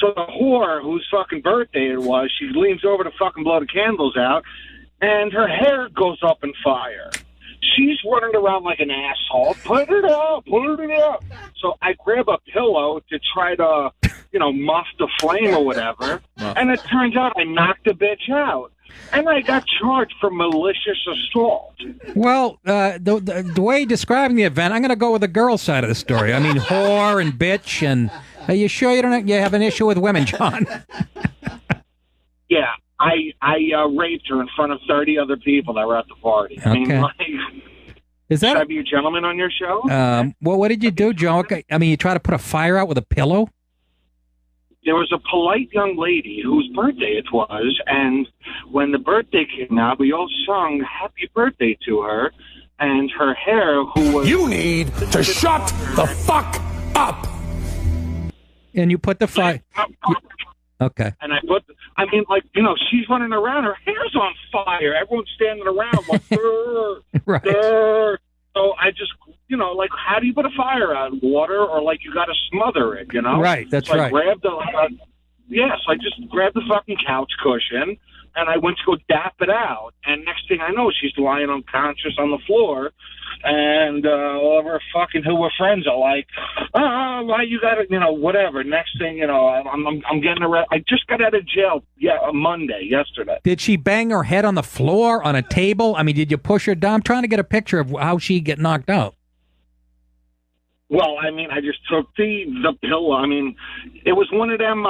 So the whore whose fucking birthday it was, she leans over to fucking blow the candles out, and her hair goes up in fire. She's running around like an asshole. Put it out. So I grab a pillow to try to, muff the flame or whatever. And it turns out I knocked the bitch out. And I got charged for malicious assault. Well, the way you're describing the event, I'm going to go with the girl side of the story. I mean, whore and bitch. And are you sure you have an issue with women, John? Yeah. I raped her in front of 30 other people that were at the party. Okay. I mean, should I be a gentleman on your show? Well, what did you do, Joe? I mean, you try to put a fire out with a pillow? There was a polite young lady whose birthday it was, and when the birthday came out, we all sung happy birthday to her, and her hair, who was... You need to shut the fuck up! And you put the fire... Okay. And she's running around, her hair's on fire, everyone's standing around like, right. So I just, how do you put a fire out? Water, or you got to smother it, Right, that's so right. I just grabbed the fucking couch cushion, and I went to go dap it out. And next thing I know, she's lying unconscious on the floor, and all of her fucking who were friends are like, why you got to, whatever. Next thing, I'm getting arrested. I just got out of jail, yesterday. Did she bang her head on the floor, on a table? I mean, did you push her down? I'm trying to get a picture of how she get knocked out. Well, I just took the pillow. It was one of them,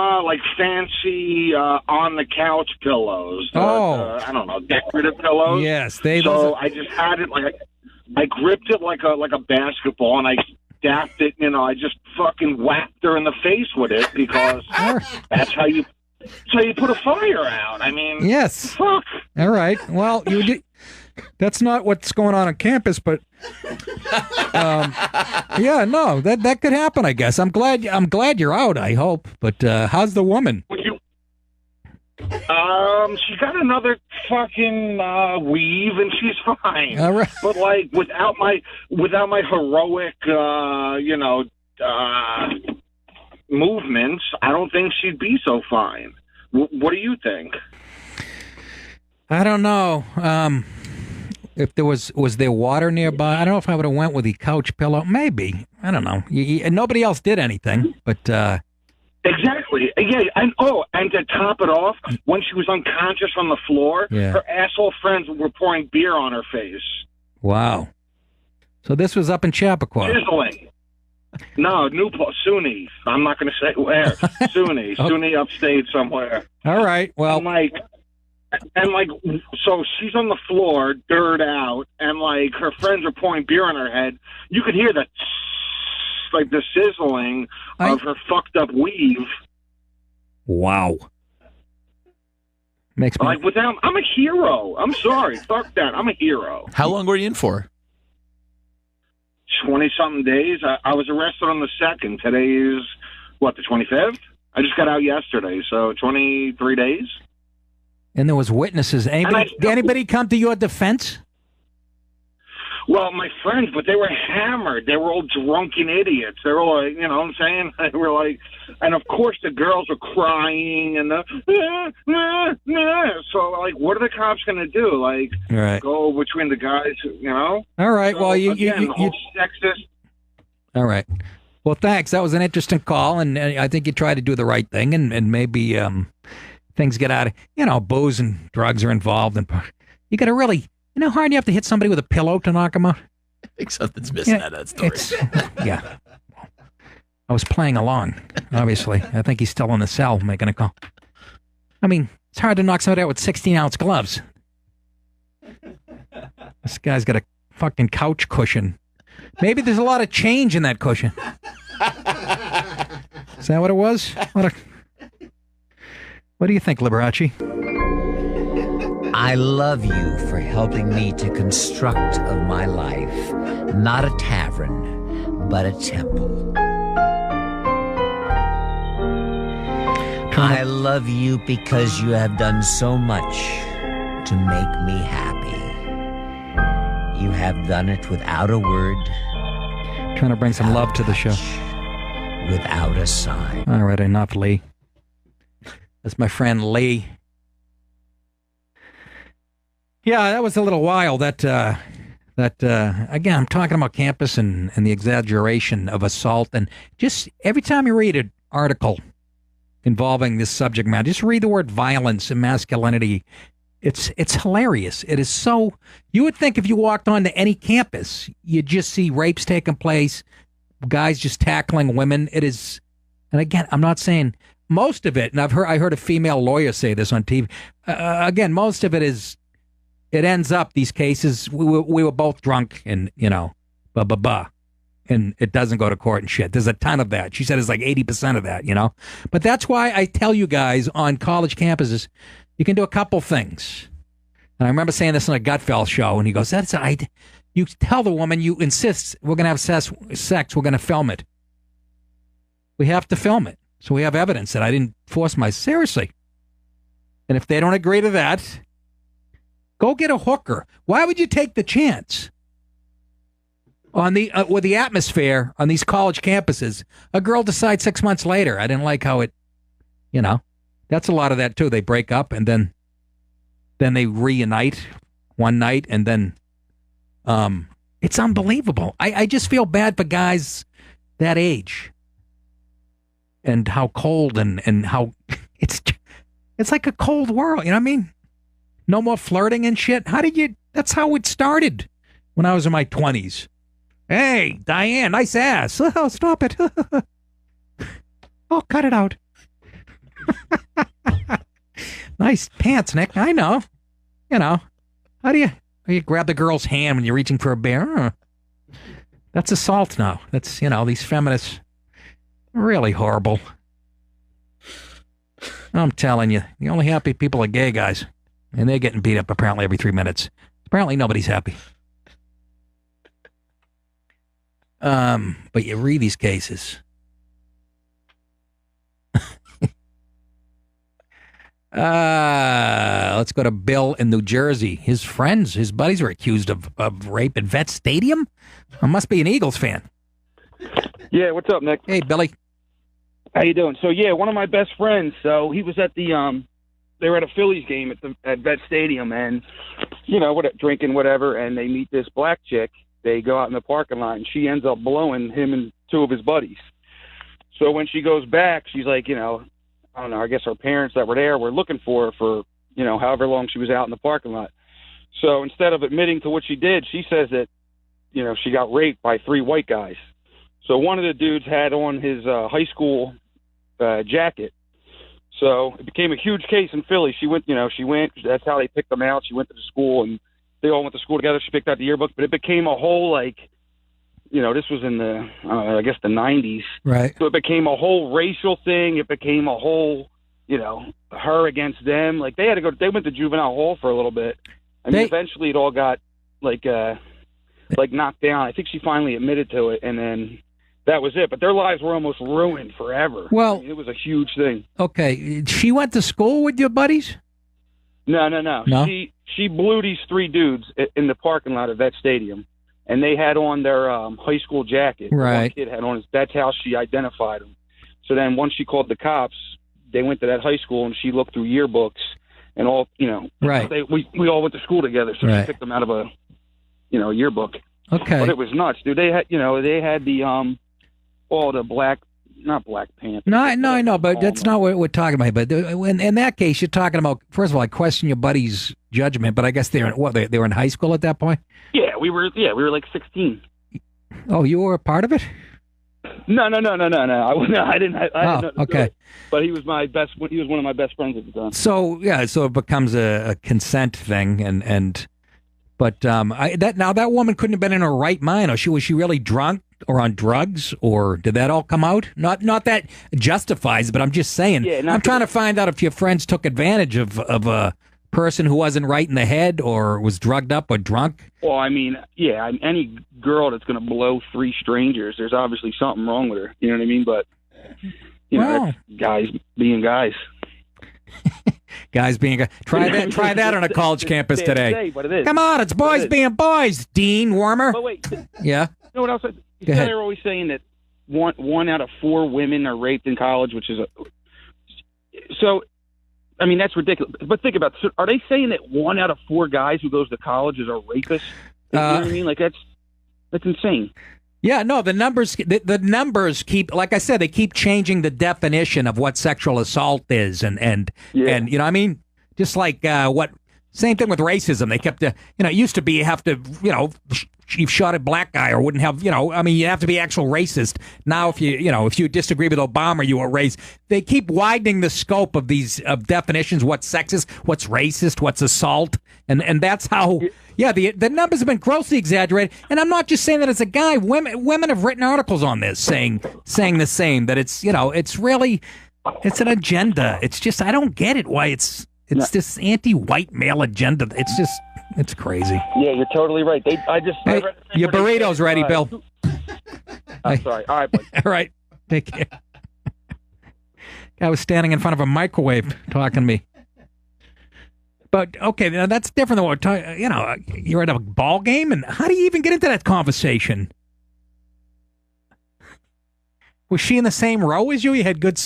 fancy on the couch pillows. I don't know, decorative pillows. Yes, I just had it I gripped it like a basketball, and I dapped it. I just fucking whacked her in the face with it because that's how you put a fire out. Yes. Fuck. All right. Well, that's not what's going on campus, but that could happen. I guess. I'm glad you're out. I hope. But how's the woman? She got another fucking weave, and she's fine. All right. But without my heroic, movements, I don't think she'd be so fine. What do you think? I don't know. If there was there water nearby? I don't know if I would have went with the couch pillow. Maybe. I don't know. Nobody else did anything, but. Exactly. Yeah, and to top it off, when she was unconscious on the floor, her asshole friends were pouring beer on her face. Wow. So this was up in Chappaqua. Sizzling. No, Newport, SUNY. I'm not going to say where. SUNY. SUNY upstate somewhere. All right. Well. So she's on the floor, dirt out, and her friends are pouring beer on her head. You could hear the sizzling of her fucked up weave. Wow. Makes me... I'm a hero. I'm sorry. Fuck that. I'm a hero. How long were you in for? 20-something days. I was arrested on the 2nd. Today is, the 25th? I just got out yesterday, so 23 days. And there was witnesses. Did anybody come to your defense? Well, my friends, but they were hammered. They were all drunken idiots. They were like, you know what I'm saying? They were like, and of course the girls were crying and so like, what are the cops going to do? Like, go between the guys, you know? All right. So, well, you sexist. All right. Well, thanks. That was an interesting call, and I think you try to do the right thing, and maybe things get out of, booze and drugs are involved, and you got to really, how hard you have to hit somebody with a pillow to knock them out? I think something's missing out of that story. Yeah. I was playing along, obviously. I think he's still in the cell making a call. I mean, it's hard to knock somebody out with 16-ounce gloves. This guy's got a fucking couch cushion. Maybe there's a lot of change in that cushion. Is that what it was? What do you think, Liberace? I love you for helping me to construct of my life, not a tavern, but a temple. I love you because you have done so much to make me happy. You have done it without a word. Trying to bring some love to the show. Without a sign. All right, enough, Lee. That's my friend Lee. Yeah, that was a little wild. Again, I'm talking about campus and the exaggeration of assault. And just every time you read an article involving this subject matter, just read the word violence and masculinity. It's hilarious. It is so. You would think if you walked onto any campus, you'd just see rapes taking place, guys just tackling women. It is, and again, I'm not saying most of it. And I heard a female lawyer say this on TV. Again, most of it is. It ends up these cases. We were both drunk, and and it doesn't go to court and shit. There's a ton of that. She said it's like 80% of that. But that's why I tell you guys on college campuses. You can do a couple things. And I remember saying this on a Gutfeld show, and he goes, you tell the woman, you insist we're going to have sex, we're going to film it. We have to film it. So we have evidence that I didn't force seriously. And if they don't agree to that, go get a hooker. Why would you take the chance? On with the atmosphere on these college campuses, a girl decides 6 months later, I didn't like how it, That's a lot of that, too. They break up, and then they reunite one night, and then it's unbelievable. I just feel bad for guys that age and how cold and how it's like a cold world, you know what I mean? No more flirting and shit. That's how it started when I was in my 20s. Hey, Diane, nice ass. Oh, stop it. Oh, cut it out. Nice pants, Nick. I know. How do you grab the girl's hand when you're reaching for a beer? That's assault now. That's, these feminists, really horrible. I'm telling you, the only happy people are gay guys. And they're getting beat up apparently every 3 minutes. Apparently nobody's happy. But you read these cases. Let's go to Bill in New Jersey. His buddies were accused of rape at Vet Stadium. Must be an Eagles fan. Yeah, what's up, Nick? Hey, Billy. How you doing? So, yeah, one of my best friends, so he was at they were at a Phillies game at Vet Stadium, and, drinking whatever, and they meet this black chick. They go out in the parking lot, and she ends up blowing him and two of his buddies. So when she goes back, she's like, I don't know, I guess her parents that were there were looking for her for, however long she was out in the parking lot. So instead of admitting to what she did, she says that, she got raped by 3 white guys. So one of the dudes had on his high school jacket. So it became a huge case in Philly. She went, that's how they picked them out. She went to the school, and they all went to school together. She picked out the yearbook, but it became a whole, this was in the, I guess the 90s. Right. So it became a whole racial thing. It became a whole, her against them. Like, they went to juvenile hall for a little bit. I mean, eventually it all got, knocked down. I think she finally admitted to it, and then that was it. But their lives were almost ruined forever. Well, it was a huge thing. Okay. She went to school with your buddies? No. She blew these 3 dudes in the parking lot of that stadium. and they had on their high school jacket. Right. One kid had on his. That's how she identified him. So then once she called the cops, they went to that high school and she looked through yearbooks and all. Right. We all went to school together, so Right. she picked them out of a yearbook. Okay. But it was nuts, dude. They had the all the not Black Panther. No, I know, but that's not what we're talking about. But in that case, you're talking about, first of all, I question your buddy's judgment, but I guess they were in high school at that point? Yeah, we were like 16. Oh, you were a part of it? No. I didn't. I had nothing to do okay. with it. But he was He was one of my best friends at the time. So it becomes a consent thing, but that woman couldn't have been in her right mind, or was she really drunk or on drugs, or did that all come out? Not that justifies, but I'm just saying. Yeah, I'm trying to find out if your friends took advantage of a person who wasn't right in the head or was drugged up or drunk. Well, I mean, yeah, any girl that's going to blow 3 strangers, there's obviously something wrong with her. You know what I mean? But that's guys being guys. Guys being try that on a college campus today. But it is. Come on, it's boys being boys. Dean Wormer. But wait, yeah. You know what else? They're always saying that one out of 4 women are raped in college, which is so. I mean, that's ridiculous. But think about it. Are they saying that 1 out of 4 guys who goes to college is a rapist? You know what I mean? Like that's insane. Yeah, no, the numbers keep, like I said, they keep changing the definition of what sexual assault is, and you know what I mean? Just like same thing with racism. They kept it used to be you have to, you shot a black guy or wouldn't have, you have to be actual racist. Now, if you disagree with Obama, you are racist. They keep widening the scope of these definitions. What's sexist? What's racist? What's assault? And that's how. Yeah, the numbers have been grossly exaggerated, and I'm not just saying that as a guy. Women have written articles on this saying the same, that it's it's an agenda. It's just I don't get it why it's this anti-white male agenda. It's crazy. Yeah, you're totally right. Hey, your burrito's ready, Bill. I'm sorry. All right, buddy. All right, take care. Guy was standing in front of a microwave talking to me. But okay, now that's different than what we're talking. You're at a ball game, and how do you even get into that conversation? Was she in the same row as you? You had good.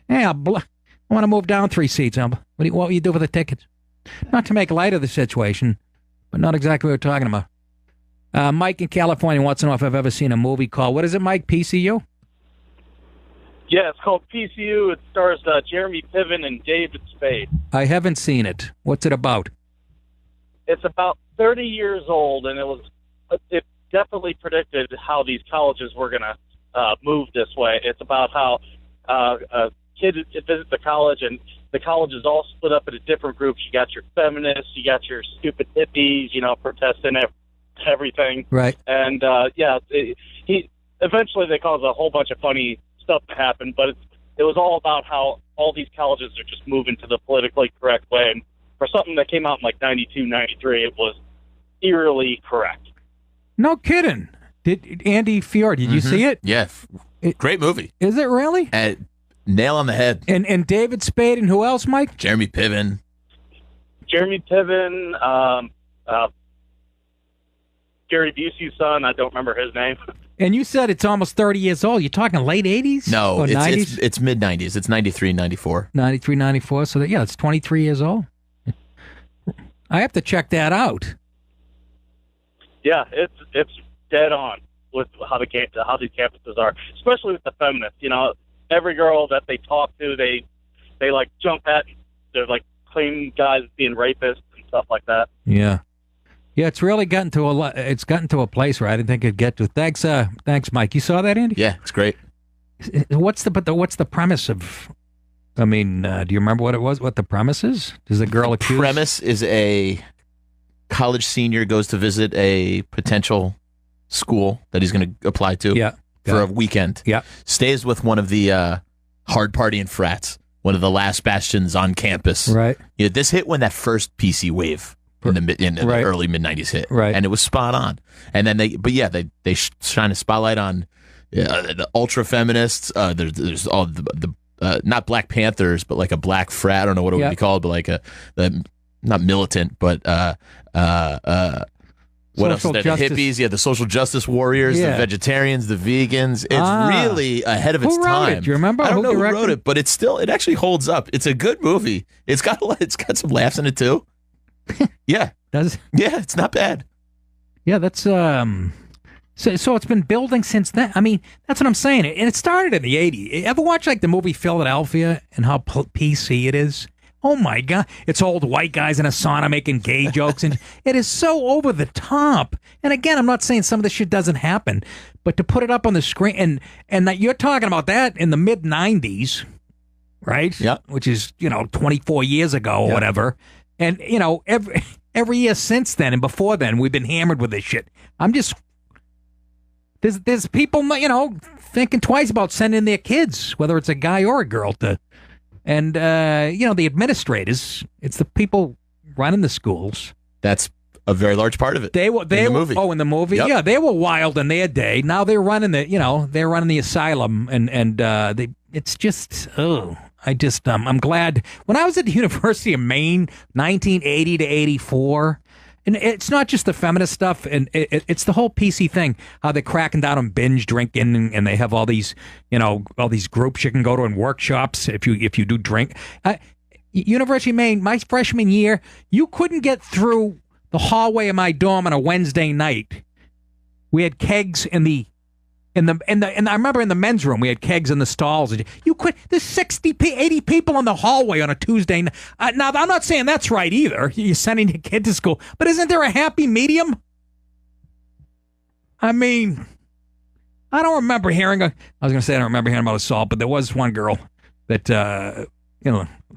Hey, I want to move down 3 seats. What will you do for the tickets? Not to make light of the situation, but not exactly what we're talking about. Mike in California wants to know if I've ever seen a movie called, what is it, Mike? PCU? Yeah, it's called PCU. It stars Jeremy Piven and David Spade. I haven't seen it. What's it about? It's about 30 years old, and it definitely predicted how these colleges were going to move this way. It's about how a kid visits the college, and the college is all split up into different groups. You got your feminists, you got your stupid hippies, protesting everything. Right. And he eventually they cause a whole bunch of funny stuff to happen, but it was all about how all these colleges are just moving to the politically correct way. And for something that came out in like 92, 93, it was eerily correct. No kidding. Did Andy Fiore, did you see it? Yeah. Great movie. Is it really? Nail on the head. And David Spade and who else, Mike? Jeremy Piven. Gary Busey's son, I don't remember his name. And you said it's almost 30 years old. You're talking late 80s? No, or 90s? It's mid-90s. It's 93, 94. 93, 94. So, it's 23 years old. I have to check that out. Yeah, it's dead on with how these campuses are, especially with the feminists. Every girl that they talk to, they like jump at. They're like claiming guys being rapists and stuff like that. Yeah. Yeah, it's really gotten to a place where I didn't think it'd get to. Thanks, Mike. You saw that, Andy? Yeah, it's great. What's the premise of? I mean, do you remember what it was? What the premise is? Does the girl accuse? The premise is a college senior goes to visit a potential school that he's going to apply to. Yeah. For a weekend. Yeah. Stays with one of the hard partying frats, one of the last bastions on campus. Right. This hit when that first PC wave in the early mid-90s hit. Right. And it was spot on. And then they shine a spotlight on the ultra feminists. There's all the not Black Panthers, but like a black frat. I don't know what it would be called, but like not militant, but What else? Social The justice. hippies, the social justice warriors, the Yeah. vegetarians, the vegans. It's really ahead of its Who wrote time. it? Do you remember? I don't Who know who directed wrote it? it, but it actually holds up. It's a good movie. It's got some laughs in it too. Yeah, does yeah, it's not bad. Yeah, that's So it's been building since then. I mean, that's what I'm saying. And it started in the 80s. Ever watch like the movie Philadelphia and how PC it is? Oh my God. It's old white guys in a sauna making gay jokes. And it is so over the top. And again, I'm not saying some of this shit doesn't happen, but to put it up on the screen and that you're talking about that in the mid 90s, right? Yeah. Which is, 24 years ago or whatever. And, every year since then and before then, we've been hammered with this shit. There's people, thinking twice about sending their kids, whether it's a guy or a girl, and the administrators, it's the people running the schools. That's a very large part of it. They were in the movie. Oh, in the movie, Yep. yeah, they were wild in their day. Now they're running the asylum, and it's just I'm glad when I was at the University of Maine, 1980 to 84. And it's not just the feminist stuff, and it's the whole PC thing. How they're cracking down on binge drinking, and they have all these groups you can go to in workshops if you do drink. University of Maine, my freshman year, you couldn't get through the hallway of my dorm on a Wednesday night. We had kegs in the I remember in the men's room we had kegs in the stalls. You could there's 80 people in the hallway on a Tuesday night. Now I'm not saying that's right either. You're sending your kid to school, but isn't there a happy medium? I mean, I don't remember hearing I was going to say I don't remember hearing about assault, but there was one girl that the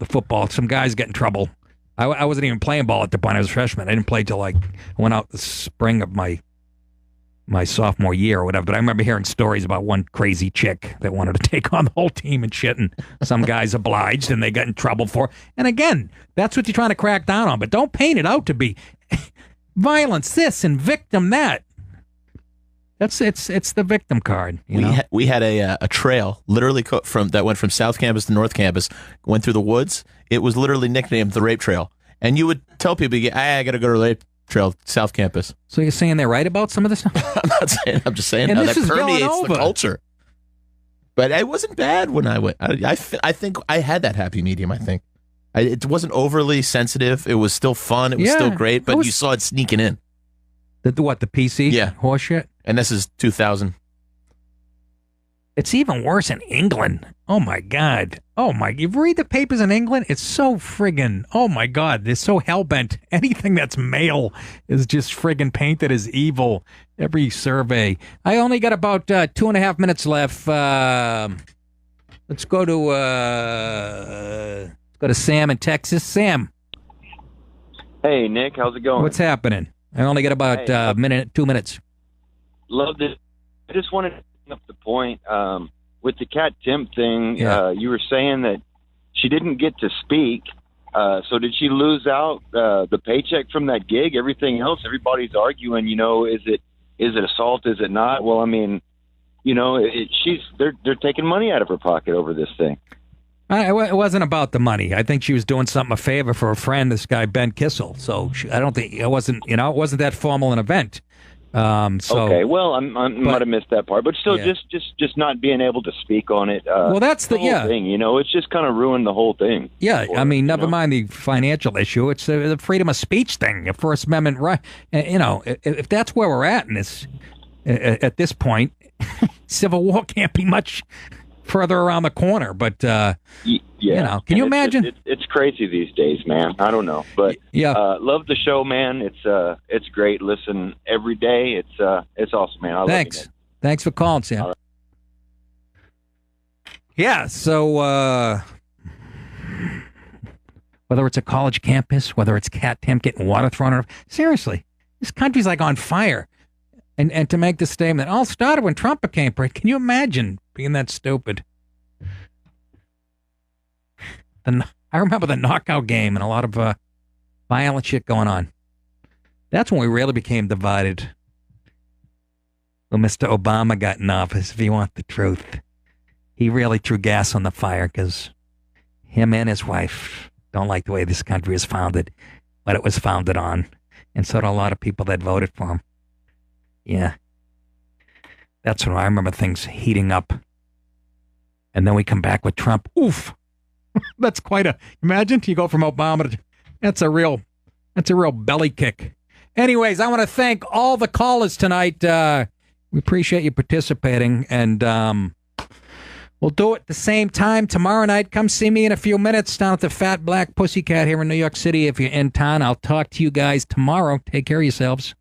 football. Some guys get in trouble. I wasn't even playing ball at the point I was a freshman. I didn't play till I went out the spring of my sophomore year or whatever, but I remember hearing stories about one crazy chick that wanted to take on the whole team and shit, and some guys obliged and they got in trouble for it. And again, that's what you're trying to crack down on, but don't paint it out to be violence this and victim that. It's the victim card. We had a trail literally that went from South Campus to North Campus, went through the woods. It was literally nicknamed the Rape Trail, and you would tell people, I got to go to the Rape Trail, South Campus. So you're saying they're right about some of this stuff? I'm not saying. I'm just saying And how this that is permeates Villanova. the culture. But it wasn't bad when I went. I think I had that happy medium. I think it wasn't overly sensitive. It was still fun. It was still great. But you saw it sneaking in. The PC? Yeah, horseshit. And this is 2000. It's even worse in England. Oh my God. You read the papers in England? It's so friggin', oh my God. They're so hellbent. Anything that's male is just friggin' painted as evil. Every survey. I only got about 2.5 minutes left. Let's go to Sam in Texas. Sam. Hey, Nick. How's it going? What's happening? I only got about 2 minutes. Love this. I just wanted to bring up the point with the Cat Temp thing. Yeah. You were saying that she didn't get to speak. So did she lose out the paycheck from that gig? Everything else, everybody's arguing. Is it assault? Is it not? Well, I mean, they're taking money out of her pocket over this thing. It wasn't about the money. I think she was doing something a favor for a friend, this guy Ben Kissel. So I don't think it wasn't that formal an event. Okay, well, I might have missed that part, but still, just not being able to speak on it. Well, that's the whole thing. It's just kind of ruined the whole thing. Yeah, I mean, never mind the financial issue. It's the freedom of speech thing, a First Amendment right. If that's where we're at in this, at this point, civil war can't be much further around the corner. But can you imagine? It's crazy these days, man. I don't know, but love the show, man. It's great. Listen every day. It's awesome, man. Thanks. Thanks for calling, Sam. Right. Yeah. So whether it's a college campus, whether it's Cat Temp getting water thrown at her, seriously, this country's like on fire. And to make the statement, all started when Trump became president. Can you imagine being that stupid? I remember the knockout game and a lot of violent shit going on. That's when we really became divided. When Mr. Obama got in office, if you want the truth, he really threw gas on the fire because him and his wife don't like the way this country is founded, what it was founded on. And so did a lot of people that voted for him. Yeah. That's when I remember things heating up. And then we come back with Trump. Oof. That's quite a, imagine you go from Obama to, that's a real belly kick. Anyways, I want to thank all the callers tonight. We appreciate you participating, and we'll do it the same time tomorrow night. Come see me in a few minutes down at the Fat Black Pussycat here in New York City. If you're in town, I'll talk to you guys tomorrow. Take care of yourselves.